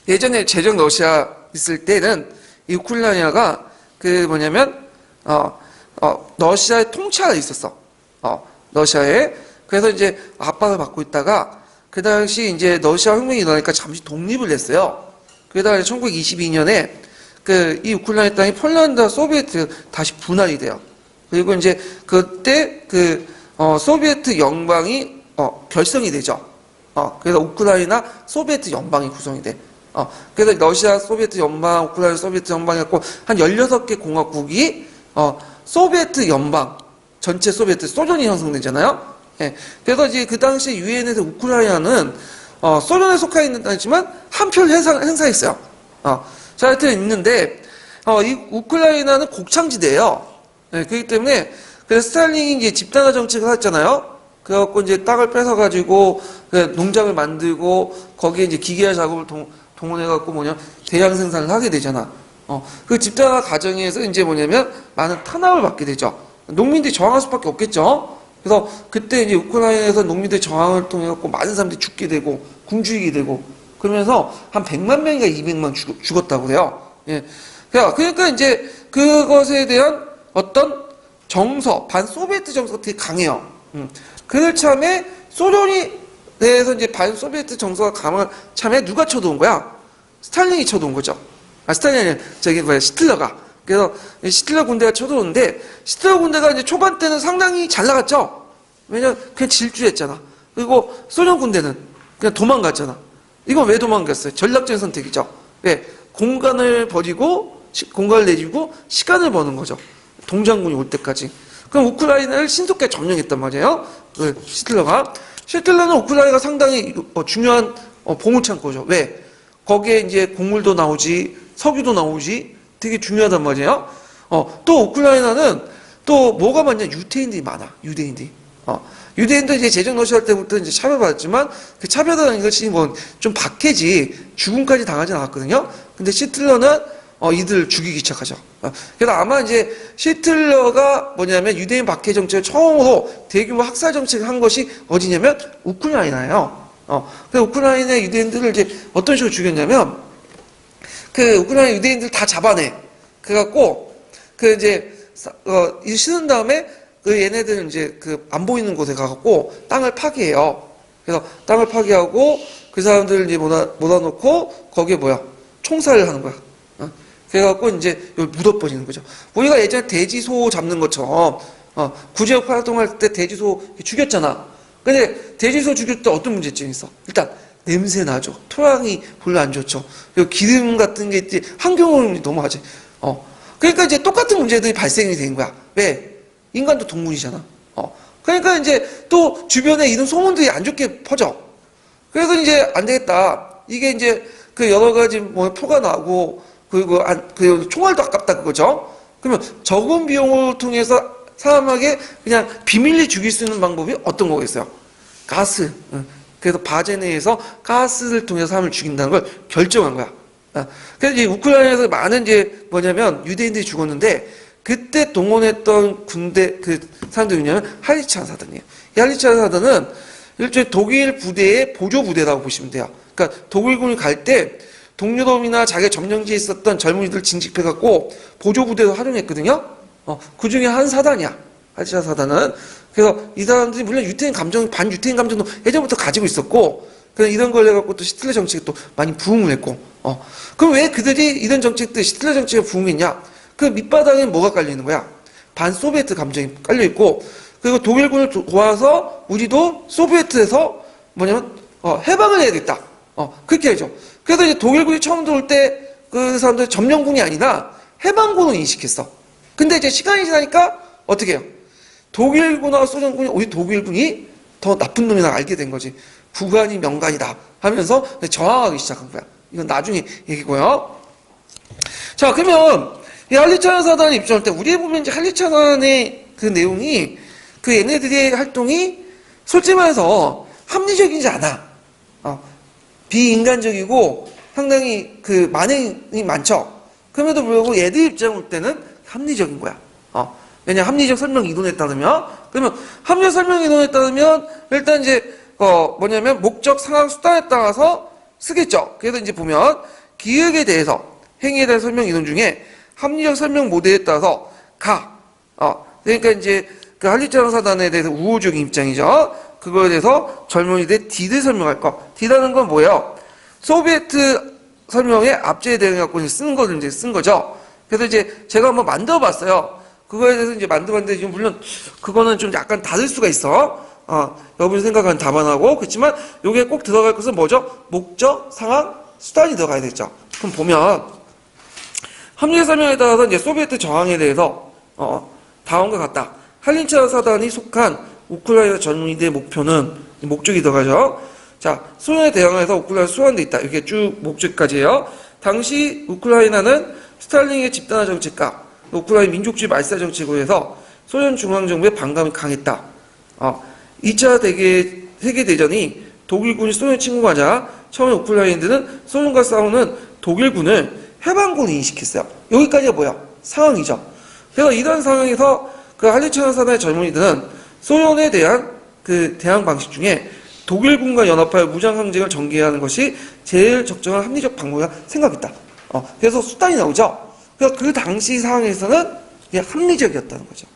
예전에 제정 러시아 있을 때는 이 우크라이나가 러시아의 통치하에 있었어. 러시아에. 그래서 이제 압박을 받고 있다가 그 당시 이제 러시아 혁명이 일어나니까 잠시 독립을 냈어요. 그러다가 1922년에 이 우크라이나 땅이 폴란드와 소비에트 다시 분할이 돼요. 그리고 이제 그때 소비에트 연방이 결성이 되죠. 그래서 우크라이나 소비에트 연방이 구성이 돼. 그래서 러시아 소비에트 연방, 우크라이나 소비에트 연방이 갖고 한 16개 공화국이 소비에트 연방, 전체 소비에트, 소련이 형성되잖아요. 예. 그래서 이제 그 당시 유엔에서 우크라이나는 소련에 속해 있는 땅이지만 한 표 행사했어요. 자, 하여튼 있는데 이 우크라이나는 곡창지대예요. 예, 그렇기 때문에 그래서 스탈린이 이제 집단화 정책을 했잖아요. 그래갖고 이제 땅을 뺏어가지고 농장을 만들고 거기에 이제 기계화 작업을 동원해갖고 대량 생산을 하게 되잖아. 그 집단화 과정에서 이제 많은 탄압을 받게 되죠. 농민들이 저항할 수밖에 없겠죠. 그래서 그때 이제 우크라이나에서 농민들 저항을 통해 갖고 많은 사람들이 죽게 되고 굶주리게 되고 그러면서 한 100만 명인가 200만 죽었다고 그래요. 예. 그러니까 이제 그것에 대한 어떤 정서, 반소비에트 정서가 되게 강해요. 그들 참에 소련이 대해서 이제 반소비에트 정서가 강한 참에 누가 쳐도온 거야? 스탈린이 쳐도온 거죠. 스탈린이 시틀러가. 그래서 시틀러 군대가 쳐들어오는데 시틀러 군대가 이제 초반 때는 상당히 잘 나갔죠. 왜냐면 그냥 질주했잖아. 그리고 소련 군대는 그냥 도망갔잖아. 이건 왜 도망갔어요? 전략적인 선택이죠. 왜? 공간을 내주고 시간을 버는 거죠. 동장군이 올 때까지. 그럼 우크라이나를 신속하게 점령했단 말이에요. 시틀러는 우크라이나가 상당히 중요한 보물창고죠. 왜? 거기에 이제 곡물도 나오지, 석유도 나오지, 되게 중요하단 말이에요. 또 우크라이나는 또 뭐가 많냐? 유태인들이 많아. 유대인들이. 유대인도 이제 제정 러시아 때부터 이제 차별받았지만 그 차별하는 것이 좀 박해지 죽음까지 당하진 않았거든요. 근데 시틀러는 이들 죽이기 시작하죠. 그래서 아마 이제 시틀러가 유대인 박해 정책을 처음으로 대규모 학살 정책을 한 것이 어디냐면 우크라이나예요. 그래서 우크라이나 유대인들을 이제 어떤 식으로 죽였냐면 우크라이나 유대인들 다 잡아내. 그래갖고 신은 다음에 얘네들은 이제 안 보이는 곳에 가갖고 땅을 파괴해요. 그래서 땅을 파괴하고 그 사람들을 이제 모아놓고 거기에 총살을 하는 거야. 그래갖고 이제 여기 묻어버리는 거죠. 우리가 예전에 돼지소 잡는 것처럼 구제역 활동할 때 돼지소 죽였잖아. 근데 돼지소 죽일 때 어떤 문제점이 있어? 일단 냄새 나죠. 토양이 별로 안 좋죠. 그리고 기름 같은 게 있지. 환경오염이 너무 하지. 그러니까 이제 똑같은 문제들이 발생이 되는 거야. 왜? 인간도 동물이잖아. 그러니까 이제 또 주변에 이런 소문들이 안 좋게 퍼져. 그래서 이제 안 되겠다. 이게 이제 여러 가지 표가 나고 그리고 총알도 아깝다 그거죠. 그러면 적은 비용을 통해서 사람에게 그냥 비밀리 죽일 수 있는 방법이 어떤 거겠어요? 가스. 그래서 바제네에서 가스를 통해서 사람을 죽인다는 걸 결정한 거야. 그래서 이제 우크라이나에서 많은 유대인들이 죽었는데 그때 동원했던 군대 사람들이 뭐냐면 할리찬 사단이에요. 이 할리찬 사단은 일종의 독일 부대의 보조 부대라고 보시면 돼요. 그러니까 독일군이 갈 때 동유럽이나 자기 점령지에 있었던 젊은이들 징집해갖고 보조 부대로 활용했거든요. 그 중에 한 사단이야. 할리찬 사단은. 그래서 이 사람들이 물론 유태인 감정, 반유태인 감정도 예전부터 가지고 있었고, 그런 이런 걸 해갖고 또 히틀러 정책이 또 많이 부흥을 했고, 그럼 왜 그들이 이런 정책들, 히틀러 정책에 부흥했냐? 그 밑바닥에 뭐가 깔려있는 거야? 반소비에트 감정이 깔려있고, 그리고 독일군을 도와서 우리도 소비에트에서 뭐냐면, 해방을 해야겠다. 그렇게 하죠. 그래서 이제 독일군이 처음 들어올 때 그 사람들 점령군이 아니라 해방군을 인식했어. 근데 이제 시간이 지나니까 어떻게 해요? 독일군하고 소련군이, 우리 독일군이 더 나쁜 놈이라 알게 된 거지. 구간이 명간이다 하면서 저항하기 시작한 거야. 이건 나중에 얘기고요. 자, 그러면 이 할리차난 사단의 입장할 때 우리 보면 이제 할리차난의 그 내용이 그 얘네들의 활동이 솔직히 말해서 합리적이지 않아. 비인간적이고 상당히 그 만행이 많죠. 그럼에도 불구하고 얘들 입장 볼 때는 합리적인 거야. 왜냐 합리적 설명 이론에 따르면, 그러면 합리적 설명 이론에 따르면 일단 이제 뭐냐면 목적, 상황, 수단에 따라서 쓰겠죠. 그래서 이제 보면 기획에 대해서, 행위에 대한 설명 이론 중에 합리적 설명 모델에 따라서 그러니까 이제 그 할리차난 사단에 대해서 우호적인 입장이죠. 그거에 대해서 젊은이들 D를 설명할 거. D라는 건 뭐예요? 소비에트 설명에 압제에 대응해갖고 쓰는 거를 이제 쓴 거죠. 그래서 이제 제가 한번 만들어 봤어요. 그거에 대해서 이제 만들어봤는데, 지금 물론 그거는 좀 약간 다를 수가 있어. 여러분이 생각하는 답안하고. 그렇지만 요게 꼭 들어갈 것은 뭐죠? 목적, 상황, 수단이 들어가야 되죠. 그럼 보면 합리적 설명에 따라서 이제 소비에트 저항에 대해서 다음과 같다. 할리차난 사단이 속한 우크라이나 젊은이들의 목표는, 목적이 들어가죠. 자, 소련에 대항해서 우크라이나 수환돼 있다. 이렇게 쭉 목적까지예요. 당시 우크라이나는 스탈린의 집단화 정책과 우크라이나 민족주의 말살 정책으로 해서 소련 중앙정부의 반감이 강했다. 2차 세계대전이 독일군이 소련을 침공하자 처음에 우크라이나인들은 소련과 싸우는 독일군을 해방군으로 인식했어요. 여기까지가 뭐야? 상황이죠. 그래서 이런 상황에서 그 할리차난 사단의 젊은이들은 소련에 대한 그 대항 방식 중에 독일군과 연합하여 무장항쟁을 전개하는 것이 제일 적정한 합리적 방법이라 생각했다. 그래서 수단이 나오죠. 그러니까 그 당시 상황에서는 그냥 합리적이었다는 거죠.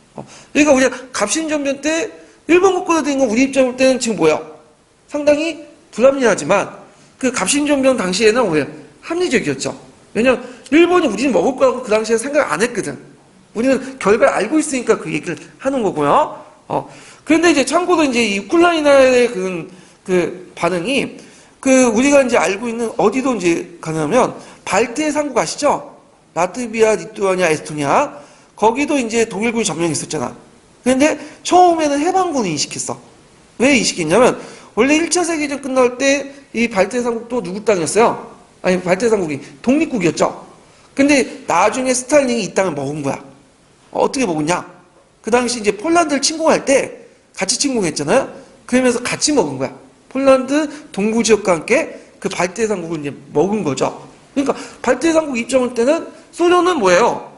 그러니까 우리가 갑신전변 때 일본 국군에 된 건 우리 입장으로 볼 때는 지금 뭐야? 상당히 불합리하지만 그 갑신전변 당시에는 왜 합리적이었죠. 왜냐면 일본이 우리는 먹을 거라고 그 당시에 생각 안 했거든. 우리는 결과를 알고 있으니까 그 얘기를 하는 거고요. 그런데 이제 참고로 이제 이 우크라이나의 그 반응이 우리가 이제 알고 있는 어디도 이제 가능하면 발트해 삼국 아시죠? 라트비아, 리투아니아, 에스토니아. 거기도 이제 독일군이 점령했었잖아. 그런데 처음에는 해방군을 인식했어. 왜 인식했냐면 원래 1차 세계대전 끝날 때 이 발트해 삼국도 누구 땅이었어요? 아니, 발트해 삼국이 독립국이었죠. 근데 나중에 스탈린이 이 땅을 먹은 거야. 어떻게 먹었냐? 그 당시 이제 폴란드를 침공할 때 같이 침공했잖아요. 그러면서 같이 먹은 거야. 폴란드 동부 지역과 함께 그 발트해 삼국을 이제 먹은 거죠. 그러니까 발트해 삼국 입장할 때는 소련은 뭐예요?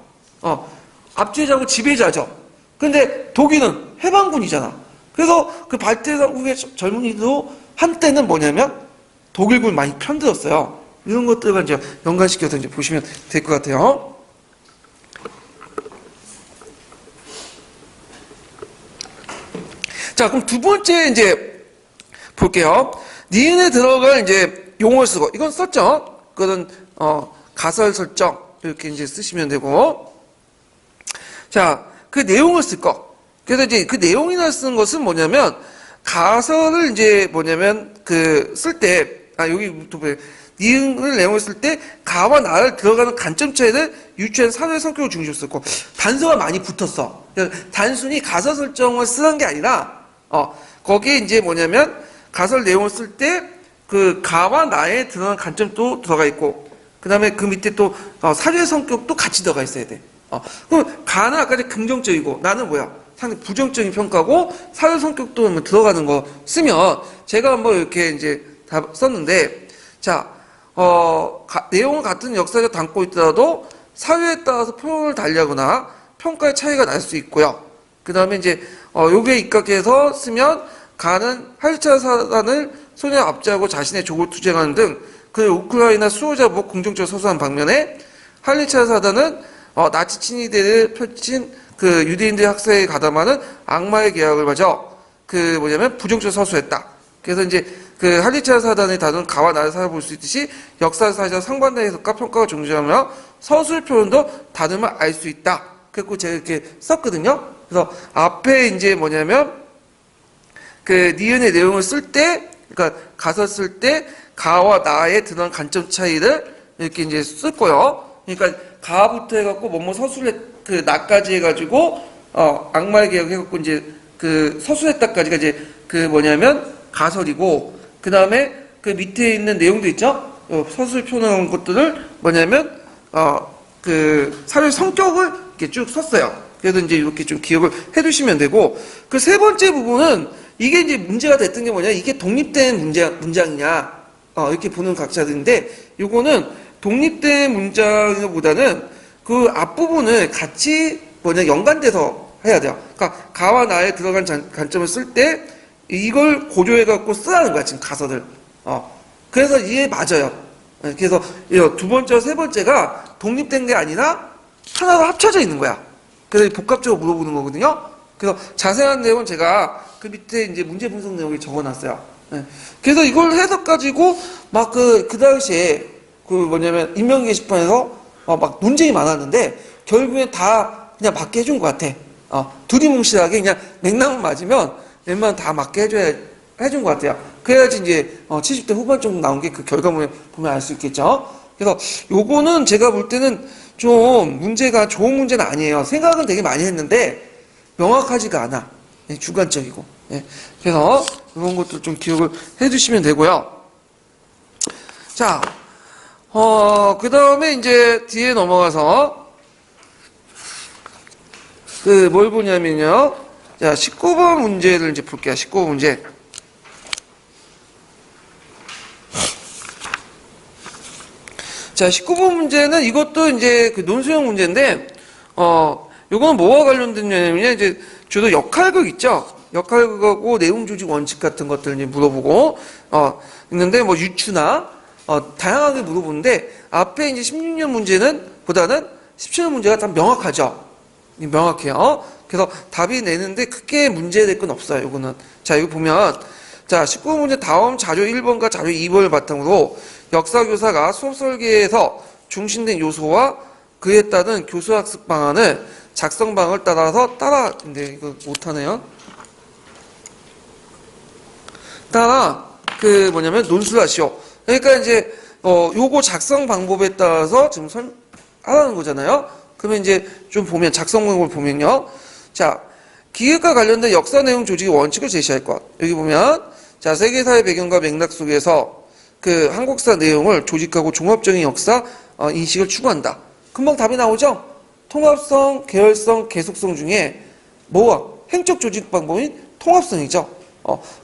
압제자고 지배자죠. 근데 독일은 해방군이잖아. 그래서 그 발트해 삼국의 젊은이도 한때는 뭐냐면 독일군을 많이 편들었어요. 이런 것들과 이제 연관시켜서 이제 보시면 될 것 같아요. 자, 그럼 두 번째 이제 볼게요. 니은에 들어갈 이제 용어 쓰고, 이건 썼죠? 그거는, 가설 설정, 이렇게 이제 쓰시면 되고. 자, 그 내용을 쓸 거. 그래서 이제 그 내용이나 쓰는 것은 뭐냐면, 가설을 이제 뭐냐면, 쓸 때, 여기부터 보세요. 니은을 내용을 쓸 때, 가와 나를 들어가는 관점 차이를 유추한 사회 성격을 중심으로 썼고, 단서가 많이 붙었어. 단순히 가설 설정을 쓰는 게 아니라, 거기에 이제 뭐냐면, 가설 내용을 쓸 때, 그 가와 나에 드러나는 관점도 들어가 있고, 그 다음에 그 밑에 또, 사회 성격도 같이 들어가 있어야 돼. 그럼 가는 아까 긍정적이고, 나는 뭐야? 상당히 부정적인 평가고, 사회 성격도 들어가는 거 쓰면, 제가 한번 이렇게 이제 다 썼는데, 자, 내용은 같은 역사를 담고 있더라도, 사회에 따라서 표현을 달리하거나, 평가의 차이가 날 수 있고요. 그 다음에 이제, 요게 입각해서 쓰면, 가는 할리차난 사단을 소련에 압제하고 자신의 족을 투쟁하는 등, 그 우크라이나 수호자복 긍정적으로 서술한 방면에, 할리차난 사단은, 나치 친위대를 펼친 그 유대인들 학살에 가담하는 악마의 계약을 맞아 그 뭐냐면 부정적으로 서술했다. 그래서 이제 그 할리차 사단의 단어는 가와 나를 살아볼 수 있듯이 역사 사실과 상반된 해석과 평가가 존재하며 서술 표현도 다름을 알 수 있다. 그래서 제가 이렇게 썼거든요. 그래서 앞에 이제 뭐냐면 그 니은의 내용을 쓸 때, 그러니까 가서 쓸 때 가와 나의 드러난 관점 차이를 이렇게 이제 쓸 거예요. 그러니까 가부터 해갖고 뭐뭐 서술에 그 나까지 해가지고 악마의 계약 해갖고 이제 그 서술했다까지가 이제 그 뭐냐면 가설이고 그 다음에 그 밑에 있는 내용도 있죠. 서술 표현한 것들을 뭐냐면 그 사회 성격을 이렇게 쭉 썼어요. 그래서 이제 이렇게 좀 기억을 해두시면 되고 그 세 번째 부분은 이게 이제 문제가 됐던 게 뭐냐 이게 독립된 문장이냐 이렇게 보는 각자들인데 요거는 독립된 문장보다는 그 앞부분을 같이 뭐냐 연관돼서 해야 돼요. 그러니까 가와 나에 들어간 관점을 쓸 때 이걸 고려해 갖고 쓰라는 거야 지금 가설을. 그래서 이게 맞아요. 그래서 두 번째와 세 번째가 독립된 게 아니라 하나로 합쳐져 있는 거야. 그래서 복합적으로 물어보는 거거든요. 그래서 자세한 내용은 제가 그 밑에 이제 문제 분석 내용에 적어놨어요. 그래서 이걸 해석 가지고 막 그 당시에 그 뭐냐면 인명 게시판에서 막 논쟁이 많았는데 결국엔 다 그냥 맞게 해준 것 같아. 두리뭉실하게 그냥 맥락만 맞으면 웬만하면 다 맞게 해준 것 같아요. 그래야지 이제 70대 후반 정도 나온 게 그 결과물 보면 알 수 있겠죠. 그래서 요거는 제가 볼 때는 좀 문제가 좋은 문제는 아니에요. 생각은 되게 많이 했는데 명확하지가 않아. 주관적이고. 그래서 이런 것도 좀 기억을 해주시면 되고요. 자, 그 다음에 이제 뒤에 넘어가서 그 뭘 보냐면요. 자, 19번 문제를 이제 볼게요. 19번 문제. 자, 19번 문제는 이것도 이제 그 논술형 문제인데, 요거는 뭐와 관련된 내용이냐, 이제 주로 역할극 있죠? 역할극하고 내용 조직 원칙 같은 것들 이제 물어보고, 있는데 뭐 유추나, 다양하게 물어보는데, 앞에 이제 16년 문제는, 보다는 17년 문제가 다 명확하죠? 명확해요. 그래서 답이 내는데 크게 문제될 건 없어요, 요거는. 자, 이거 보면, 자, 19번 문제 다음 자료 1번과 자료 2번을 바탕으로 역사교사가 수업 설계에서 중심된 요소와 그에 따른 교수학습 방안을 작성 방을 따라서 근데 이거 못하네요. 그 뭐냐면 논술하시오. 그러니까 이제 요거 작성 방법에 따라서 지금 하라는 거잖아요. 그러면 이제 좀 보면 작성 방법을 보면요. 자, 기획과 관련된 역사 내용 조직의 원칙을 제시할 것. 여기 보면 자, 세계사의 배경과 맥락 속에서 그 한국사 내용을 조직하고 종합적인 역사 인식을 추구한다. 금방 답이 나오죠? 통합성, 계열성, 계속성 중에 뭐가? 행적 조직 방법인 통합성이죠.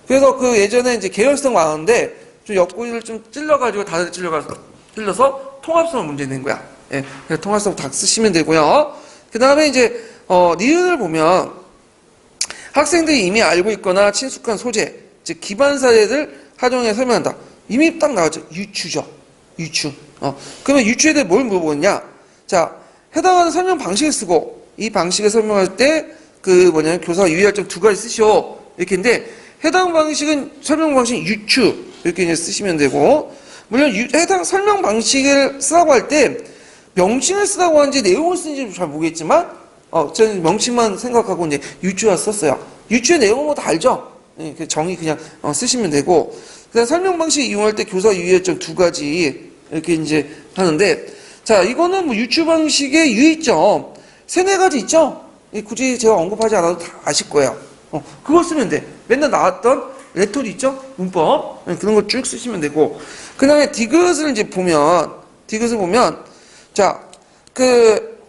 그래서 그 예전에 이제 계열성 많은데 좀 옆구리를 좀 찔러가지고 다들 찔러서 통합성을 문제 낸 거야. 예, 그래서 통합성 다 쓰시면 되고요. 그 다음에 이제 니은을 보면 학생들이 이미 알고 있거나 친숙한 소재, 즉 기반 사례를 활용해 설명한다. 이미 딱 나왔죠. 유추죠. 유추. 그러면 유추에 대해 뭘 물어보느냐? 자, 해당하는 설명 방식을 쓰고 이 방식을 설명할 때 그 뭐냐면 교사가 유의할 점 두 가지 쓰시오. 이렇게인데 해당 방식은 설명 방식 유추 이렇게 이제 쓰시면 되고 물론 해당 설명 방식을 쓰라고 할 때 명칭을 쓰라고 하는지 내용을 쓰는지 잘 모르겠지만 저는 명칭만 생각하고 이제 유추와 썼어요. 유추의 내용은 뭐 다 알죠? 그 정의 그냥 쓰시면 되고 그다음 설명 방식 이용할 때 교사 유의할 점 두 가지 이렇게 이제 하는데 자 이거는 뭐 유추 방식의 유의점 세네 가지 있죠? 굳이 제가 언급하지 않아도 다 아실 거예요. 그거 쓰면 돼. 맨날 나왔던 레토리 있죠? 문법 그런 거 쭉 쓰시면 되고 그 다음에 디귿을 이제 보면 자 그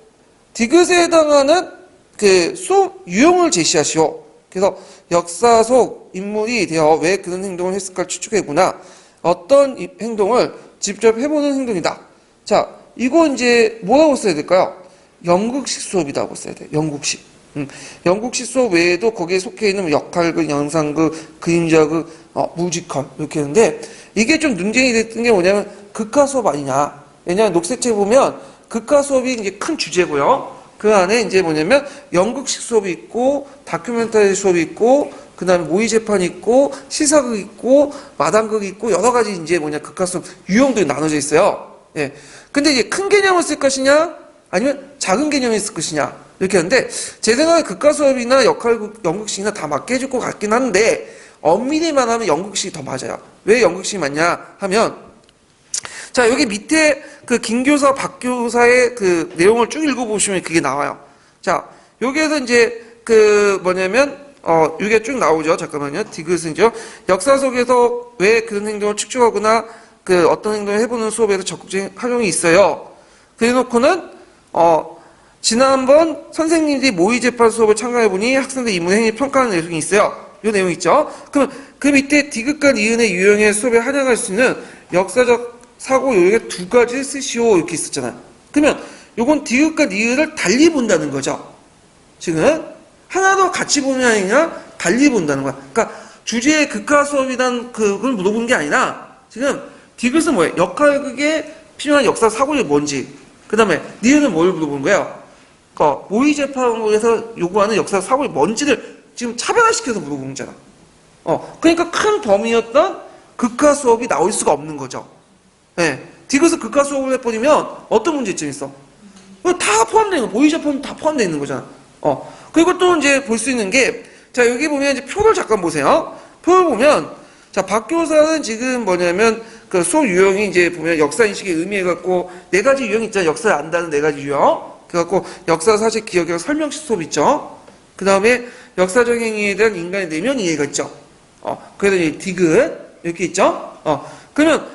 디귿에 해당하는 그 수업 유형을 제시하시오. 그래서 역사 속 인물이 되어 왜 그런 행동을 했을까 추측해보나 어떤 행동을 직접 해보는 행동이다. 자, 이거 이제 뭐라고 써야 될까요? 연극식 수업이라고 써야 돼요. 연극식. 연극식 수업 외에도 거기에 속해 있는 역할극, 영상극, 그림자극, 뮤지컬 이렇게 했는데 이게 좀 논쟁이 됐던 게 뭐냐면 극화 수업 아니냐. 왜냐하면 녹색책 보면 극화 수업이 이제 큰 주제고요. 그 안에 이제 뭐냐면 연극식 수업이 있고 다큐멘터리 수업이 있고 그다음에 모의 재판이 있고 시사극 있고 마당극 있고 여러 가지 이제 뭐냐 극화 수업 유형들이 나눠져 있어요. 예. 근데 이제 큰 개념을 쓸 것이냐 아니면 작은 개념을 쓸 것이냐 이렇게 하는데 제 생각에 극화 수업이나 역할극 연극식이나 다 맞게 해줄 것 같긴 한데 엄밀히만 하면 연극식이 더 맞아요. 왜 연극식이 맞냐 하면 자 여기 밑에 그 김교사 박교사의 그 내용을 쭉 읽어보시면 그게 나와요. 자 여기에서 이제 그 뭐냐면 이게 쭉 나오죠. 잠깐만요. 디귿은요. 역사 속에서 왜 그런 행동을 축적하거나 그 어떤 행동을 해보는 수업에서 적극적인 활용이 있어요. 그래놓고는 지난번 선생님들이 모의재판 수업을 참가해보니 학생들 인문 행위 평가하는 내용이 있어요. 이 내용 있죠. 그럼 그 밑에 디귿과 니은의 유형의 수업에 활용할 수 있는 역사적 사고 요령의 두 가지를 쓰시오 이렇게 있었잖아요. 그러면 요건 디귿과 니은을 달리 본다는 거죠. 지금 하나도 같이 보는 게 아니라 달리 본다는 거야. 그러니까 주제의 극화 수업이란 그걸 물어보는 게 아니라 지금 디귿은 뭐예요? 역할극에 필요한 역사 사고가 뭔지 그 다음에 니은은 뭘 물어보는 거예요? 모의 재판에서 요구하는 역사 사고가 뭔지를 지금 차별화시켜서 물어보는 거잖아. 그러니까 큰 범위였던 극화 수업이 나올 수가 없는 거죠. 예. 디귿을 극화 수업을 해버리면 어떤 문제점이 있어? 다 포함되어 있는 거, 모의 재판은 다 포함되어 있는 거잖아. 그리고 또 이제 볼 수 있는 게, 자, 여기 보면 이제 표를 잠깐 보세요. 표를 보면, 자, 박 교사는 지금 뭐냐면, 그 수업 유형이 이제 보면 역사인식의 의미해갖고, 네 가지 유형이 있잖아요. 역사를 안다는 네 가지 유형. 그래갖고, 역사 사실 기억이랑 설명식 수업 있죠. 그 다음에 역사적 행위에 대한 인간의 내면 이해가 있죠. 그래서 이 디귿, 이렇게 있죠. 그러면,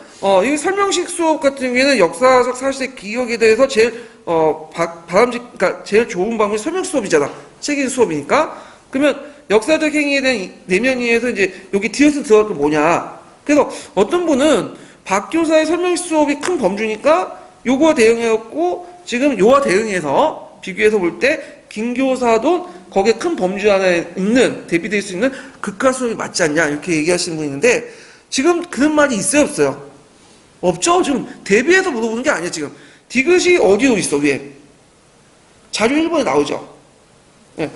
이 설명식 수업 같은 경우에는 역사적 사실의 기억에 대해서 제일, 그러니까 제일 좋은 방법이 설명 수업이잖아. 책 읽기 수업이니까. 그러면 역사적 행위에 대한 내면 이해에서 이제 여기 뒤에서 들어갈 게 뭐냐. 그래서 어떤 분은 박 교사의 설명식 수업이 큰 범주니까 요거와 대응해갖고 지금 요와 대응해서 비교해서 볼 때 김 교사도 거기에 큰 범주 안에 있는, 대비될 수 있는 극화 수업이 맞지 않냐. 이렇게 얘기하시는 분이 있는데 지금 그런 말이 있어요, 없어요? 없죠? 지금 대비해서 물어보는 게 아니야, 지금. 디귿이 어디로 있어, 위에? 자료 1번에 나오죠. 예.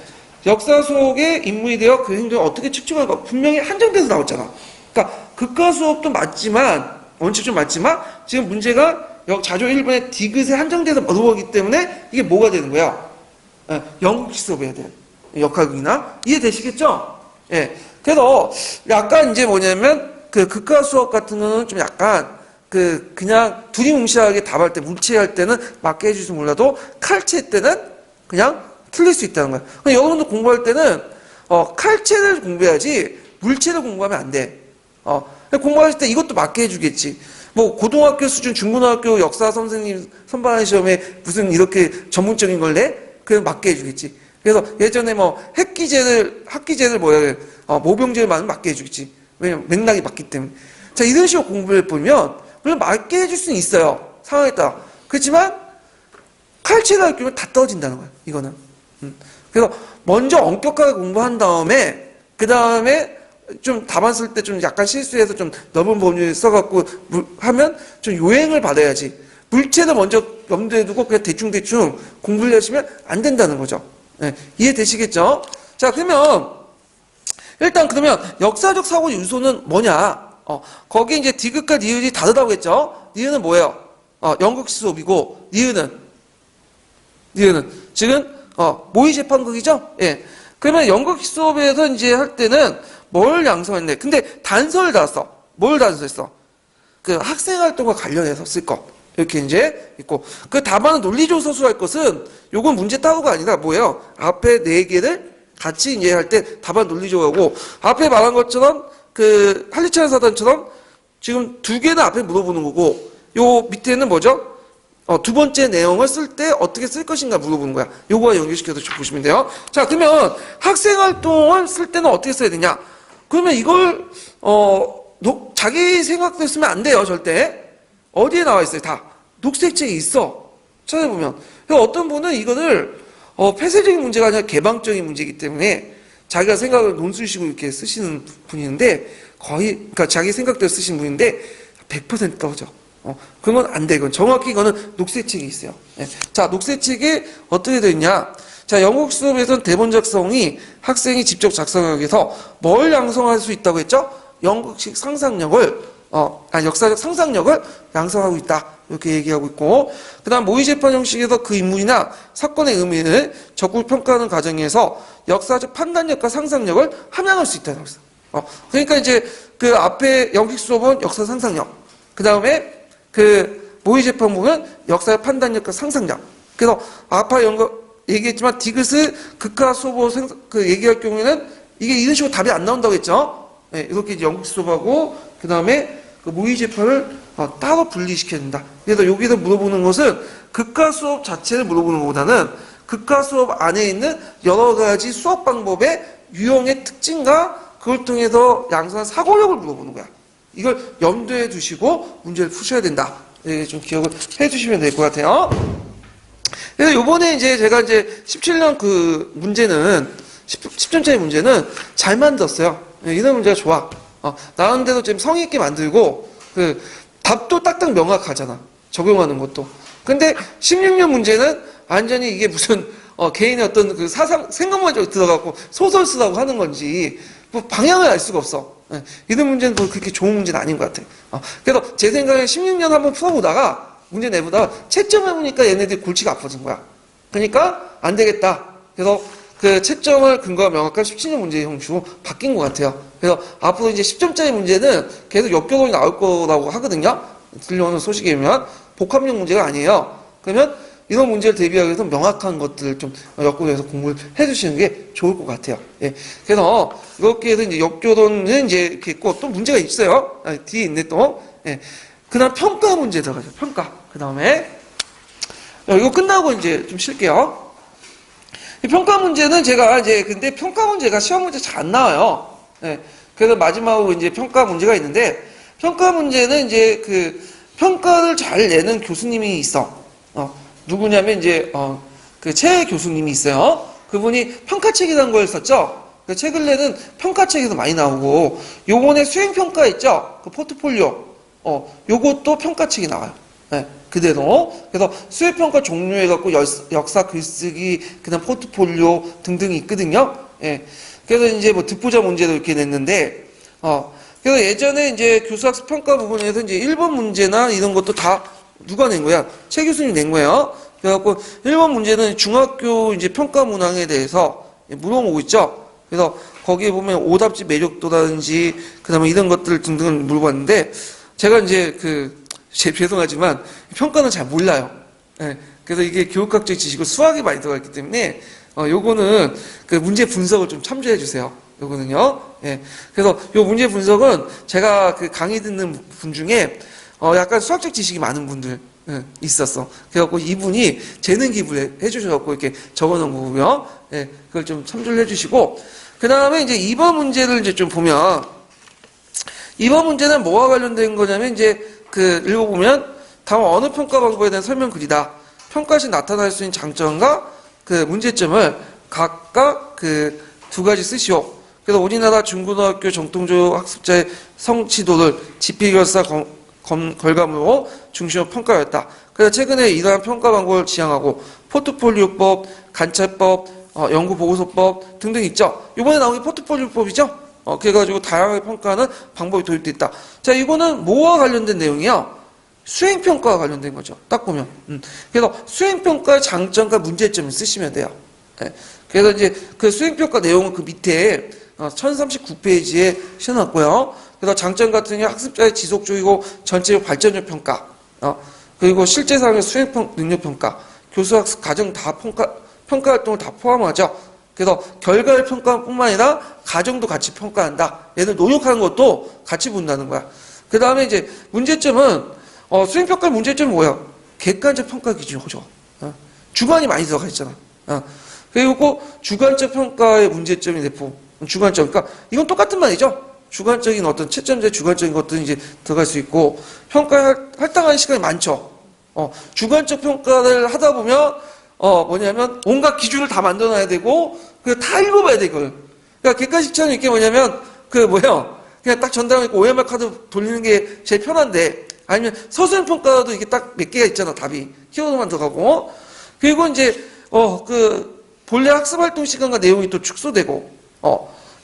역사 속에 인물이 되어 그 행동을 어떻게 측정할까? 분명히 한정돼서 나왔잖아. 그러니까 극화 수업도 맞지만, 원칙적으로 맞지만, 지금 문제가 자료 1번에 디귿에 한정돼서 물어보기 때문에 이게 뭐가 되는 거야? 예. 연극식 수업해야 돼. 역학이나. 이해되시겠죠? 예. 그래서 약간 이제 뭐냐면, 그 극화 수업 같은 거는 좀 약간 그냥 두리뭉실하게 답할 때, 물체할 때는 맞게 해줄지 몰라도 칼체 때는 그냥 틀릴 수 있다는 거야. 그럼 여러분들 공부할 때는 칼체를 공부해야지 물체를 공부하면 안 돼. 공부할 때 이것도 맞게 해주겠지. 뭐 고등학교 수준, 중고등학교 역사 선생님 선발하는 시험에 무슨 이렇게 전문적인 걸 내? 그냥 맞게 해주겠지. 그래서 예전에 뭐 학기제를 모병제를 맞게 해주겠지. 왜냐면 맥락이 맞기 때문에. 자, 이런 식으로 공부를 해보면 물론 맞게 해줄 수는 있어요. 상황에 따라. 그렇지만 칼체가 있으면 다 떨어진다는 거야. 이거는. 그래서 먼저 엄격하게 공부한 다음에 그 다음에 좀 답안 쓸 때 좀 약간 실수해서 좀 넓은 범위를 써갖고 하면 좀 요행을 받아야지. 물체를 먼저 염두에 두고 그냥 대충대충 공부를 하시면 안 된다는 거죠. 네, 이해되시겠죠? 자, 그러면 일단 그러면 역사적 사고 요소는 뭐냐? 거기 이제 디귿과 니은이 다르다고 했죠? 니은은 뭐예요? 연극식 수업이고, 니은은 지금, 모의 재판극이죠? 예. 그러면 연극식 수업에서 이제 할 때는 뭘 양성했네? 근데 단서를 달았어. 뭘 단서했어? 그 학생 활동과 관련해서 쓸 것. 이렇게 이제 있고. 그 답안은 논리적으로 서술할 것은 요건 문제 따로가 아니라 뭐예요? 앞에 네 개를 같이 이제 할 때 답안 논리적으로 하고, 앞에 말한 것처럼 그 할리차는 사단처럼 지금 두 개는 앞에 물어보는 거고, 요 밑에는 뭐죠? 두 번째 내용을 쓸 때 어떻게 쓸 것인가 물어보는 거야. 요거와 연결시켜서 보시면 돼요. 자, 그러면 학생활동을 쓸 때는 어떻게 써야 되냐? 그러면 이걸 자기 생각대로 쓰면 안 돼요, 절대. 어디에 나와 있어요? 다 녹색책에 있어. 찾아보면. 그래서 어떤 분은 이거를 폐쇄적인 문제가 아니라 개방적인 문제이기 때문에 자기가 생각을 논술식으로 이렇게 쓰시는 분이는데 거의, 그러니까 자기 생각대로 쓰시는 분인데 100% 떨어져. 그건 안 돼. 이건 정확히 이거는 녹색책이 있어요. 예. 자, 녹색책이 어떻게 되어 있냐? 자, 영국 수업에서는 대본 작성이 학생이 직접 작성하기 위해서 뭘 양성할 수 있다고 했죠? 영국식 상상력을, 역사적 상상력을 양성하고 있다. 이렇게 얘기하고 있고, 그 다음 모의재판 형식에서 그 인물이나 사건의 의미를 적극 평가하는 과정에서 역사적 판단력과 상상력을 함양할 수 있다고 했어요. 그러니까 이제 그 앞에 영국 수업은 역사 상상력, 그 다음에 그 모의재판 보면 역사의 판단력과 상상력. 그래서 아까 얘기했지만 디귿을 극하 수업으로 얘기할 경우에는 이게 이런 식으로 답이 안 나온다고 했죠. 네, 이렇게 이제 영국 수업하고 그 다음에 그 모의재판을 따로 분리시켜야 된다. 그래서 여기서 물어보는 것은 극하 수업 자체를 물어보는 것보다는 극하 수업 안에 있는 여러 가지 수업 방법의 유형의 특징과 그걸 통해서 양성한 사고력을 물어보는 거야. 이걸 염두에 두시고 문제를 푸셔야 된다. 네, 좀 기억을 해 두시면 될 것 같아요. 그래서 요번에 이제 제가 이제 17년 그 문제는, 10점짜리 문제는 잘 만들었어요. 네, 이런 문제가 좋아. 나름대로 좀 성의있게 만들고, 답도 딱딱 명확하잖아. 적용하는 것도. 근데 16년 문제는 완전히 이게 무슨, 개인의 어떤 그 생각만 들어가고 소설 쓰라고 하는 건지, 뭐 방향을 알 수가 없어. 네, 이런 문제는 뭐 그렇게 좋은 문제는 아닌 것 같아. 그래서 제 생각에 16년 한번 풀어보다가, 문제 내보다가 채점을 해보니까 얘네들이 골치가 아파진 거야. 그러니까 안 되겠다. 그래서 그 채점을 근거가 명확한 17년 문제 형식으로 바뀐 것 같아요. 그래서 앞으로 이제 10점짜리 문제는 계속 역교동이 나올 거라고 하거든요. 들려오는 소식에 의하면 복합형 문제가 아니에요. 그러면 이런 문제를 대비하기 위해서 명확한 것들을 좀 역교동에서 공부를 해주시는 게 좋을 것 같아요. 예. 그래서 이렇게 해서 이제 역교동은 이제 이렇게 있고 또 문제가 있어요. 뒤에 있네 또. 예. 그 다음 평가 문제 들어가죠. 평가. 그 다음에 이거 끝나고 이제 좀 쉴게요. 이 평가 문제는 제가 이제 근데 평가 문제가 시험 문제 잘 안 나와요. 네. 그래서 마지막으로 이제 평가 문제가 있는데 평가 문제는 이제 그 평가를 잘 내는 교수님이 있어. 누구냐면 이제 그 최 교수님이 있어요. 그분이 평가책이라는 걸 썼죠. 그 책을 내는 평가책에서 많이 나오고 요번에 수행평가 있죠. 그 포트폴리오. 요것도 평가책이 나와요. 네, 그대로. 그래서 수행평가 종류해갖고 역사 글쓰기, 그 다음 포트폴리오 등등이 있거든요. 예. 그래서 이제 뭐 듣보자 문제도 이렇게 냈는데, 그래서 예전에 이제 교수학습 평가 부분에서 이제 1번 문제나 이런 것도 다 누가 낸 거야? 최 교수님이 낸 거예요. 그래갖고 1번 문제는 중학교 이제 평가 문항에 대해서 물어보고 있죠. 그래서 거기에 보면 오답지 매력도라든지, 그 다음에 이런 것들 등등을 물어봤는데, 제가 이제 죄송하지만 평가는 잘 몰라요. 예, 그래서 이게 교육학적 지식고 수학이 많이 들어가 있기 때문에 요거는 그 문제 분석을 좀 참조해 주세요. 요거는요. 예, 그래서 요 문제 분석은 제가 그 강의 듣는 분 중에 약간 수학적 지식이 많은 분들 있었어. 그래갖고 이분이 재능 기부를 해주셔갖고 이렇게 적어놓은 거고요. 예, 그걸 좀 참조를 해주시고 그 다음에 이제 2번 문제를 이제 좀 보면. 이번 문제는 뭐와 관련된 거냐면 이제 읽어보면 다음 어느 평가 방법에 대한 설명글이다. 평가 시 나타날 수 있는 장점과 그 문제점을 각각 그 두 가지 쓰시오. 그래서 우리나라 중고등학교 정통조 학습자의 성취도를 지필결사 결과물로 중심으로 평가하였다. 그래서 최근에 이러한 평가 방법을 지향하고 포트폴리오법, 관찰법, 연구보고서법 등등 있죠. 이번에 나온 게 포트폴리오법이죠. 그래가지고 다양하게 평가하는 방법이 도입되어 있다. 자, 이거는 뭐와 관련된 내용이요? 수행평가와 관련된 거죠. 딱 보면. 그래서 수행평가의 장점과 문제점을 쓰시면 돼요. 네. 그래서 이제 그 수행평가 내용은 그 밑에 1039페이지에 실어놨고요. 그래서 장점 같은 경우 학습자의 지속적이고 전체적 발전력 평가, 그리고 실제 상황의 수행 능력 평가, 교수 학습 과정 다 평가 활동을 다 포함하죠. 그래서 결과를 평가할 뿐만 아니라 과정도 같이 평가한다. 얘들 노력하는 것도 같이 본다는 거야. 그 다음에 이제 문제점은 수행평가의 문제점은 뭐야? 객관적 평가 기준이 호죠. 주관이 많이 들어가 있잖아. 그리고 주관적 평가의 문제점이 대포. 주관적. 그러니까 이건 똑같은 말이죠. 주관적인 어떤 채점제 주관적인 것들이 이제 들어갈 수 있고 할당하는 시간이 많죠. 주관적 평가를 하다 보면 뭐냐면 온갖 기준을 다 만들어놔야 되고 다 읽어봐야 돼 이걸. 그러니까 객관식처럼 이게 뭐냐면 그냥 딱 전달하고 OMR 카드 돌리는 게 제일 편한데 아니면 서술평가도 이게 딱 몇 개가 있잖아, 답이. 키워드만 들어가고. 그리고 이제, 본래 학습활동 시간과 내용이 또 축소되고,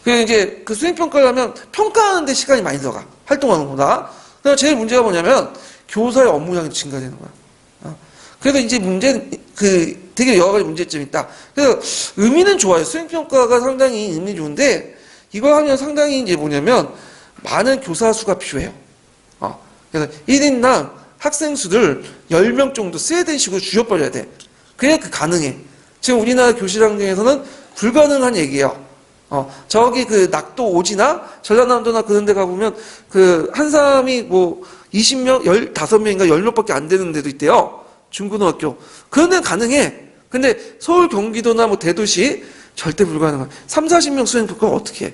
그리고 이제 그 수행평가를 하면 평가하는데 시간이 많이 들어가. 활동하는 거다. 그래서 제일 문제가 뭐냐면, 교사의 업무량이 증가되는 거야. 그래서 이제 되게 여러 가지 문제점이 있다. 그래서 의미는 좋아요. 수행평가가 상당히 의미 좋은데, 이걸 하면 상당히 이제 뭐냐면, 많은 교사 수가 필요해요. 그래서 1인당 학생 수를 10명 정도 써야 되는 식으로 줄여버려야 돼. 그래야 가능해. 지금 우리나라 교실 환경에서는 불가능한 얘기예요. 저기 낙도 오지나 전라남도나 그런 데 가보면 한 사람이 뭐 20명, 15명인가 10명밖에 안 되는 데도 있대요. 중고등학교. 그런 데는 가능해. 근데 서울, 경기도나 뭐 대도시 절대 불가능한. 3, 40명 수행평가 어떻게 해?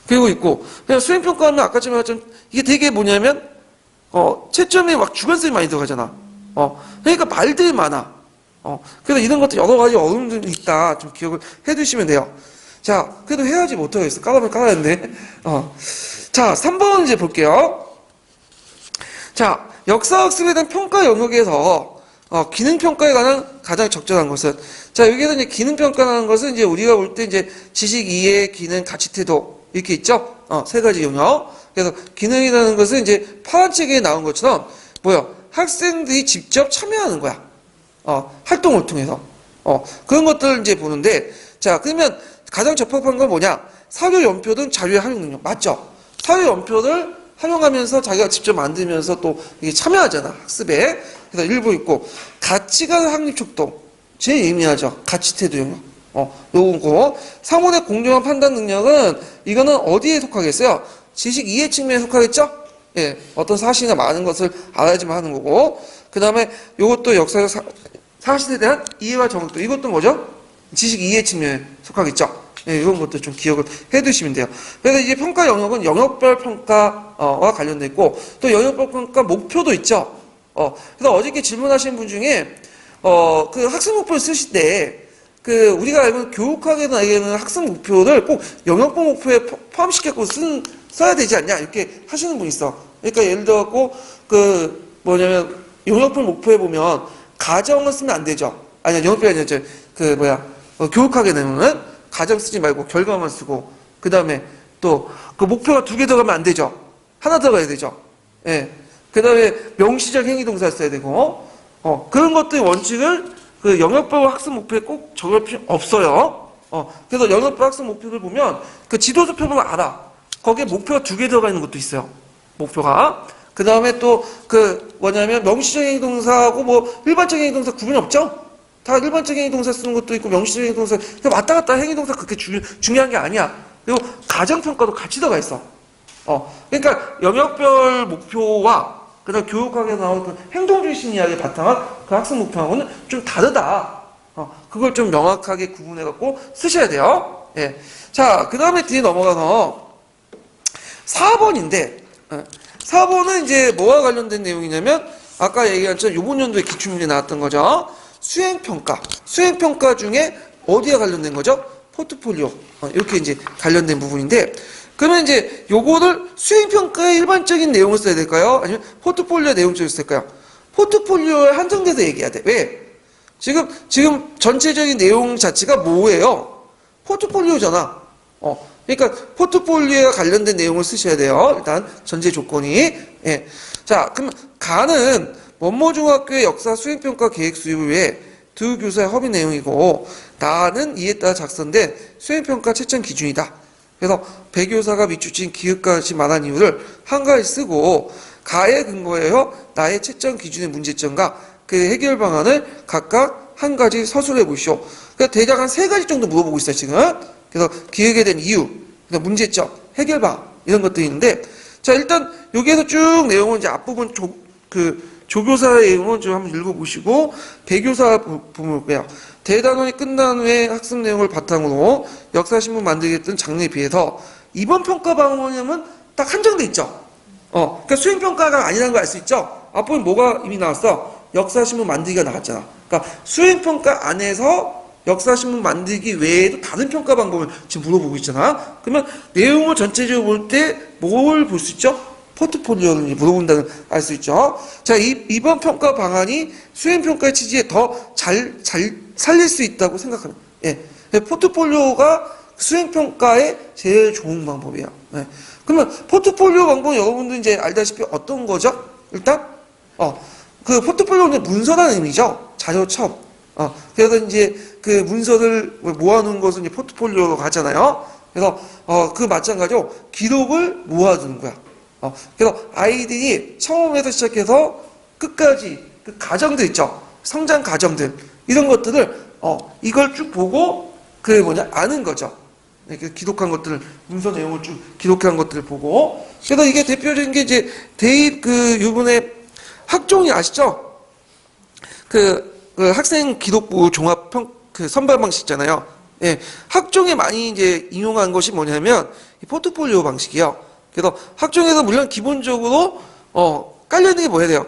그리고 있고, 그냥 수행평가하면 아까 전에 말했지만 이게 되게 뭐냐면, 채점에 막 주관점이 많이 들어가잖아. 그러니까 말들이 많아. 그래서 이런 것들 여러 가지 어려움들이 있다. 좀 기억을 해 두시면 돼요. 자, 그래도 해야지 못하겠어. 까라면 까라는데. 자, 3번 이제 볼게요. 자, 역사학습에 대한 평가 영역에서, 기능평가에 관한 가장 적절한 것은, 자, 여기에서 이제 기능평가라는 것은 이제 우리가 볼 때 이제 지식 이해, 기능, 가치태도, 이렇게 있죠? 세 가지 영역. 그래서 기능이라는 것은 이제 파란 책에 나온 것처럼, 학생들이 직접 참여하는 거야. 활동을 통해서. 그런 것들을 이제 보는데, 자, 그러면 가장 적합한 건 뭐냐? 사료 연표 등 자료의 활용 능력. 맞죠? 사료 연표를 활용하면서 자기가 직접 만들면서 또 이게 참여하잖아. 학습에. 그래서 일부 있고, 가치관 확립 촉동. 제일 예민하죠. 가치태도 영역. 요거. 상호의 공정한 판단 능력은, 이거는 어디에 속하겠어요? 지식 이해 측면에 속하겠죠? 예. 어떤 사실이나 많은 것을 알아야지만 하는 거고. 그 다음에 요것도 역사적 사실에 대한 이해와 정확도. 이것도 뭐죠? 지식 이해 측면에 속하겠죠? 예, 이런 것도 좀 기억을 해 두시면 돼요. 그래서 이제 평가 영역은 영역별 평가와 관련돼 있고, 또 영역별 평가 목표도 있죠? 그래서 어저께 질문하신 분 중에, 학습 목표를 쓰실 때, 우리가 알고 있는 교육학에는 학습 목표를 꼭 영역별 목표에 포함시켜서 써야 되지 않냐? 이렇게 하시는 분 있어. 그러니까 예를 들어갖고, 영역별 목표에 보면, 가정을 쓰면 안 되죠. 아니야, 영역별이 아니라, 교육학에는 가정 쓰지 말고 결과만 쓰고, 그 다음에 또, 목표가 2개 들어가면 안 되죠. 하나 들어가야 되죠. 예. 그 다음에 명시적 행위동사 써야 되고, 그런 것들의 원칙을 영역별 학습 목표에 꼭 적을 필요 없어요. 그래서 영역별 학습 목표를 보면, 지도서 펴보면 알아. 거기에 목표가 2개 들어가 있는 것도 있어요. 목표가. 그 다음에 또, 명시적 행위동사하고 일반적 행위동사 구분이 없죠? 다 일반적 행위동사 쓰는 것도 있고, 명시적 행위동사, 왔다 갔다 행위동사 그렇게 중요한 게 아니야. 그리고 가정평가도 같이 들어가 있어. 그러니까 영역별 목표와, 그 다음 교육학에서 나오는 행동주의 심리학의 바탕한 그 학습 목표하고는 좀 다르다. 그걸 좀 명확하게 구분해갖고 쓰셔야 돼요. 예. 자, 그 다음에 뒤에 넘어가서 4번인데, 4번은 이제 뭐와 관련된 내용이냐면, 아까 얘기한 것처럼 요번 연도에 기출문제 나왔던 거죠. 수행평가. 수행평가 중에 어디에 관련된 거죠? 포트폴리오. 이렇게 이제 관련된 부분인데, 그러면 이제 요거를 수행평가의 일반적인 내용을 써야 될까요? 아니면 포트폴리오 내용적으로 쓸까요? 포트폴리오에 한정돼서 얘기해야 돼. 왜? 지금 전체적인 내용 자체가 뭐예요? 포트폴리오잖아. 그러니까 포트폴리오에 관련된 내용을 쓰셔야 돼요. 일단 전제 조건이. 예. 자, 그럼 가는 원모중학교의 역사 수행평가 계획 수립을 위해 두 교사의 협의 내용이고, 나는 이에 따라 작성된 수행평가 채점 기준이다. 그래서 배교사가 밑줄친 기획과 같이 말한 이유를 한 가지 쓰고, 가에 근거하여 나의 채점 기준의 문제점과 그 해결 방안을 각각 한 가지 서술해 보시오. 그러니까 대략 한 3가지 정도 물어보고 있어요, 지금. 그래서 기획에 대한 이유, 문제점, 해결 방안, 이런 것들이 있는데, 자, 일단 여기에서 쭉 내용은 이제 앞부분 조교사의 내용은 좀 한번 읽어보시고, 배교사 부분을 볼게요. 대단원이 끝난 후에 학습 내용을 바탕으로 역사신문 만들겠다는 장르에 비해서 이번 평가 방법은 딱 한정돼 있죠. 그러니까 수행평가가 아니라는 걸 알 수 있죠. 앞부분 뭐가 이미 나왔어? 역사신문 만들기가 나왔잖아. 그러니까 수행평가 안에서 역사신문 만들기 외에도 다른 평가 방법을 지금 물어보고 있잖아. 그러면 내용을 전체적으로 볼 때 뭘 볼 수 있죠? 포트폴리오를 이제 물어본다는 알 수 있죠. 자, 이번 평가 방안이 수행평가의 취지에 더 잘 살릴 수 있다고 생각합니다. 예. 포트폴리오가 수행평가의 제일 좋은 방법이에요. 예. 그러면 포트폴리오 방법은 여러분들 이제 알다시피 어떤 거죠? 일단, 그 포트폴리오는 문서라는 의미죠. 자료첩. 그래서 이제 그 문서를 모아놓은 것은 이제 포트폴리오로 가잖아요. 그래서, 그 마찬가지로 기록을 모아두는 거야. 그래서 아이들이 처음에서 시작해서 끝까지 그 과정들 있죠. 성장 과정들. 이런 것들을, 이걸 쭉 보고, 아는 거죠. 네, 기록한 것들을, 문서 내용을 쭉 기록한 것들을 보고. 그래서 이게 대표적인 게 이제, 요번에 학종이 아시죠? 그 학생 기록부 선발 방식 있잖아요. 예, 학종에 많이 이제 이용한 것이 뭐냐면, 이 포트폴리오 방식이요. 그래서 학종에서 물론 기본적으로, 깔려있는 게 뭐야 돼요?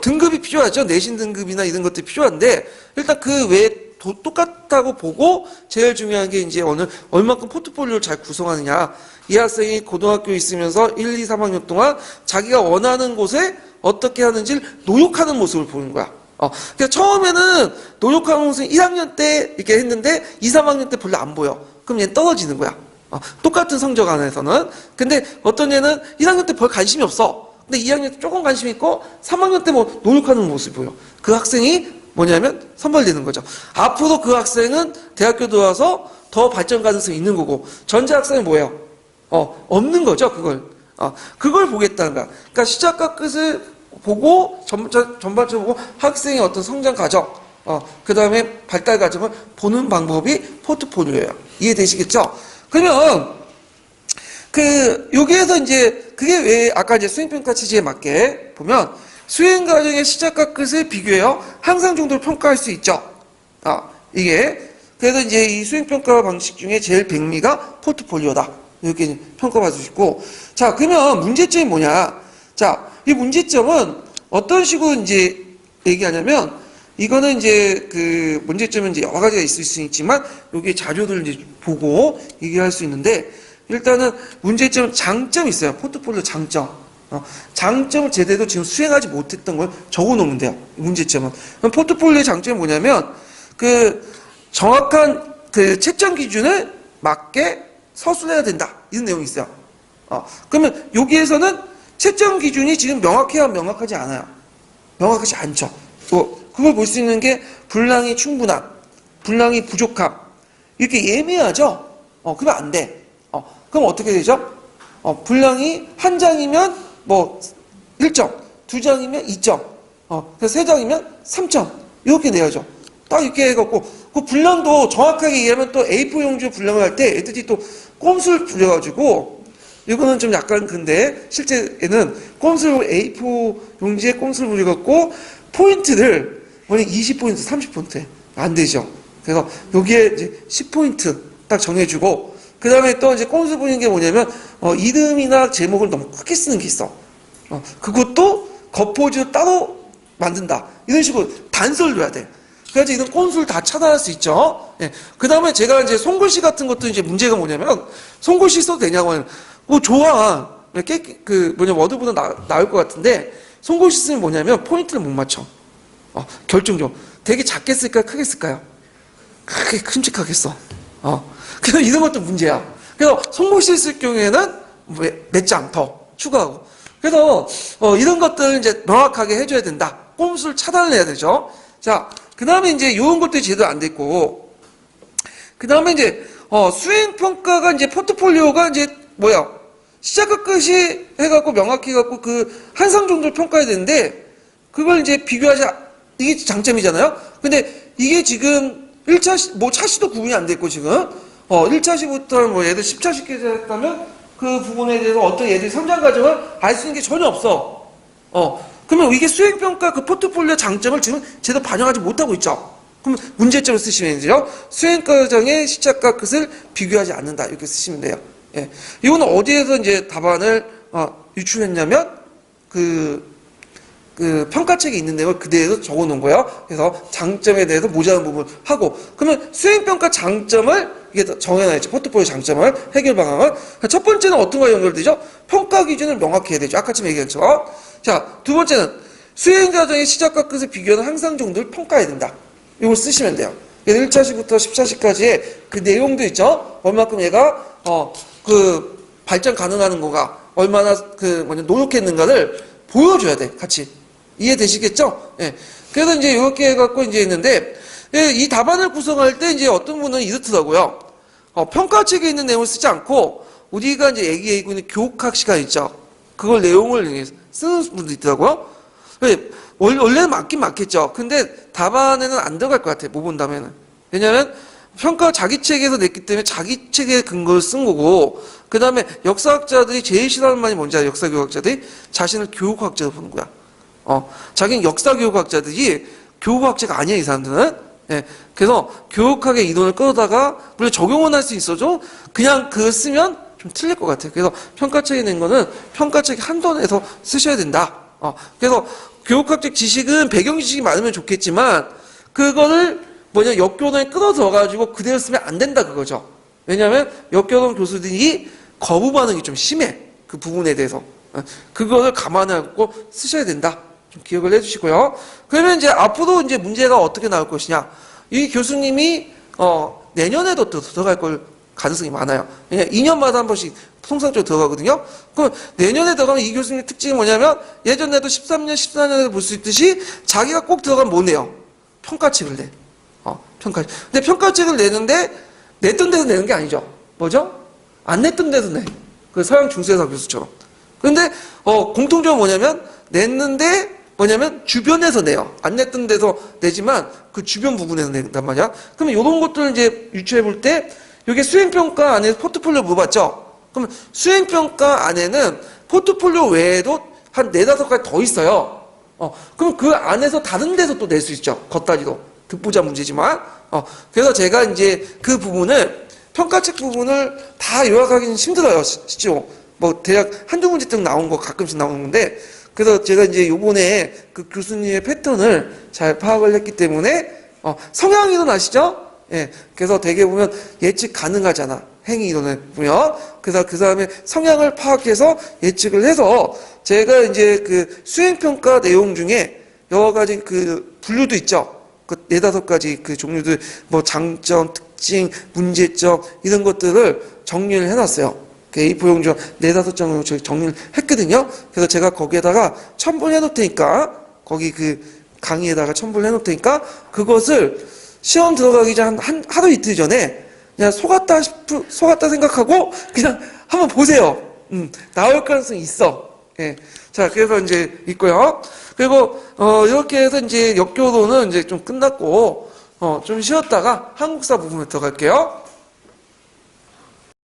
등급이 필요하죠. 내신 등급이나 이런 것들이 필요한데, 일단 그 외에 똑같다고 보고, 제일 중요한 게 이제 얼만큼 포트폴리오를 잘 구성하느냐. 이 학생이 고등학교에 있으면서 1, 2, 3학년 동안 자기가 원하는 곳에 어떻게 하는지를 노력하는 모습을 보는 거야. 그러니까 처음에는 노력하는 모습은 1학년 때 이렇게 했는데 2, 3학년 때 별로 안 보여. 그럼 얘는 떨어지는 거야. 똑같은 성적 안에서는. 근데 어떤 얘는 1학년 때 별 관심이 없어. 근데 2학년 때 조금 관심이 있고 3학년 때 뭐 노력하는 모습이 보여. 그 학생이 뭐냐면 선발되는 거죠. 앞으로 그 학생은 대학교 들어와서 더 발전 가능성이 있는 거고, 전체 학생은 뭐예요? 없는 거죠, 그걸. 그걸 보겠다는 거야. 그러니까 시작과 끝을 보고, 전반적으로 보고, 학생의 어떤 성장 과정, 그 다음에 발달 과정을 보는 방법이 포트폴리오예요. 이해되시겠죠? 그러면, 여기에서 이제, 그게 왜, 아까 이제 수행평가 취지에 맞게 보면, 수행 과정의 시작과 끝을 비교해요. 항상 정도를 평가할 수 있죠. 이게, 그래서 이제 이 수행평가 방식 중에 제일 백미가 포트폴리오다. 이렇게 평가받을 수 있고. 자, 그러면 문제점이 뭐냐? 자, 이 문제점은 어떤 식으로 이제 얘기하냐면, 이거는 이제 문제점은 이제 여러 가지가 있을 수 있지만, 여기 자료들을 이제 보고 얘기할 수 있는데, 일단은 문제점, 장점이 있어요. 포트폴리오 장점. 장점을 제대로 지금 수행하지 못했던 걸 적어 놓으면 돼요. 문제점은. 그럼 포트폴리오의 장점이 뭐냐면, 정확한 채점 기준을 맞게 서술해야 된다. 이런 내용이 있어요. 그러면 여기에서는 채점 기준이 지금 명확해야 명확하지 않아요. 명확하지 않죠. 그걸 볼 수 있는 게 분량이 충분함, 분량이 부족함. 이렇게 예매하죠? 그러면 안 돼. 그럼 어떻게 되죠? 분량이 한 장이면 뭐 1점, 두 장이면 2점, 그래서 세 장이면 3점. 이렇게 내야죠. 딱 이렇게 해갖고, 그 분량도 정확하게 얘기하면 또 A4 용지 분량을 할 때 애들이 또 꼼수를 부려가지고, 이거는 좀 약간 근데, 실제에는 꼼수를 A4 용지에 꼼수를 부려갖고, 포인트를, 만약 20포인트, 30포인트. 안 되죠. 그래서 여기에 이제 10포인트 딱 정해주고, 그 다음에 또 이제 꼼수 부리는 게 뭐냐면, 이름이나 제목을 너무 크게 쓰는 게 있어. 그것도 겉포지로 따로 만든다. 이런 식으로 단서를 줘야 돼. 그래야지 이런 꼼수를 다 차단할 수 있죠. 예. 그 다음에 제가 이제 손글씨 같은 것도 이제 문제가 뭐냐면, 손글씨 써도 되냐고 하면, 좋아. 워드보다 나을 것 같은데, 손글씨 쓰면 뭐냐면, 포인트를 못 맞춰. 결정적으로. 되게 작게 쓸까요? 크게 쓸까요? 크게, 큼직하게 써. 그래서 이런 것도 문제야. 그래서 손글씨 쓸 경우에는 몇 장 더 추가하고. 그래서, 이런 것들을 이제 명확하게 해줘야 된다. 꼼수를 차단을 해야 되죠. 자, 그 다음에 이제 이런 것들이 제대로 안 됐고, 그 다음에 이제, 수행평가가 이제 포트폴리오가 이제 시작과 끝이 해갖고 명확히 해갖고 한상 정도를 평가해야 되는데, 그걸 이제 이게 장점이잖아요? 근데 이게 지금 1차, 차시도 구분이 안 됐고, 지금. 1차시부터 얘들 10차시까지 했다면, 그 부분에 대해서 어떤 얘들이 성장 과정을 알 수 있는 게 전혀 없어. 그러면 이게 수행평가 포트폴리오 장점을 지금 제대로 반영하지 못하고 있죠. 그럼 문제점을 쓰시면 되죠. 수행과정의 시작과 끝을 비교하지 않는다. 이렇게 쓰시면 돼요. 예. 이거는 어디에서 이제 답안을, 유출했냐면, 그 평가책에 있는 내용을 그대로 적어 놓은 거예요. 그래서 장점에 대해서 모자란 부분 하고, 그러면 수행평가 장점을 이게 정해놔야죠. 포트폴리오 장점을, 해결 방안을. 첫 번째는 어떤 거에 연결되죠? 평가 기준을 명확히 해야 되죠. 아까쯤 얘기한 것처럼. 자, 두 번째는 수행 과정의 시작과 끝을 비교하는 항상 정도를 평가해야 된다. 이걸 쓰시면 돼요. 1차시부터 10차시까지의 그 내용도 있죠. 얼마큼 얘가 그 발전 가능한 거가 얼마나 노력했는가를 보여줘야 돼. 같이. 이해되시겠죠? 예. 그래서 이제 이렇게 해갖고 이제 있는데, 예, 이 답안을 구성할 때 이제 어떤 분은 이렇더라고요. 평가책에 있는 내용을 쓰지 않고, 우리가 이제 얘기하고 있는 교육학 시간 있죠. 그걸 내용을 쓰는 분도 있더라고요. 예, 원래는 맞긴 맞겠죠. 근데 답안에는 안 들어갈 것 같아요. 못 본다면은. 왜냐면, 평가 자기 책에서 냈기 때문에 자기 책의 근거를 쓴 거고, 그 다음에 역사학자들이 제일 싫어하는 말이 뭔지 알아요? 역사교육학자들이 자신을 교육학자로 보는 거야. 자기는 역사교육학자들이 교육학자가 아니야, 이 사람들은. 예, 그래서 교육학의 이론을 끌어다가, 물론 적용은 할 수 있어도, 그냥 그걸 쓰면 좀 틀릴 것 같아요. 그래서 평가책에 낸 거는 평가책 한도 내에서 쓰셔야 된다. 그래서 교육학적 지식은 배경 지식이 많으면 좋겠지만, 그거를 역교론에 끌어들어가지고 그대로 쓰면 안 된다, 그거죠. 왜냐하면 역교론 교수들이 거부 반응이 좀 심해. 그 부분에 대해서. 그거를 감안하고 쓰셔야 된다. 좀 기억을 해주시고요. 그러면 이제 앞으로 이제 문제가 어떻게 나올 것이냐. 이 교수님이, 내년에도 또 들어갈 걸 가능성이 많아요. 왜냐면 2년마다 한 번씩 통상적으로 들어가거든요. 그럼 내년에 들어가면 이 교수님의 특징이 뭐냐면 예전에도 13년, 14년에도 볼 수 있듯이 자기가 꼭 들어가면 뭐 내요? 평가책을 내. 평가책. 근데 평가책을 내는데 냈던 데서 내는 게 아니죠. 뭐죠? 안 냈던 데서 내. 그 서양 중세사 교수처럼. 근데 공통점은 뭐냐면 냈는데 뭐냐면 주변에서 내요. 안 냈던 데서 내지만 그 주변 부분에서 낸단 말이야. 그러면 이런 것들을 이제 유추해 볼 때 이게 수행평가 안에 포트폴리오 물어봤죠. 그러면 수행평가 안에는 포트폴리오 외에도 한 4-5가지 더 있어요. 그럼 그 안에서 다른 데서 또 낼 수 있죠. 겉다리로. 듣보자 문제지만. 그래서 제가 이제 그 부분을 평가책 부분을 다 요약하기는 힘들어요. 실제로. 뭐 대략 한두 문제 등 나온 거 가끔씩 나오는 건데, 그래서 제가 이제 요번에 그 교수님의 패턴을 잘 파악을 했기 때문에, 성향 이론 아시죠? 예. 그래서 되게 보면 예측 가능하잖아. 행위 이론을 보면. 그래서 그 사람의 성향을 파악해서 예측을 해서 제가 이제 그 수행평가 내용 중에 여러 가지 그 분류도 있죠. 그 4-5가지 그 종류들, 뭐 장점, 특징, 문제점, 이런 것들을 정리를 해놨어요. A4 용지 4-5장으로 정리를 했거든요. 그래서 제가 거기에다가 첨부를 해놓을 테니까, 거기 그 강의에다가 첨부를 해놓을 테니까, 그것을 시험 들어가기 전 하루 이틀 전에 그냥 속았다 생각하고 그냥 한번 보세요. 나올 가능성이 있어. 예. 자, 그래서 이제 있고요. 그리고, 이렇게 해서 이제 역교로는 이제 좀 끝났고, 좀 쉬었다가 한국사 부분에 들어갈게요.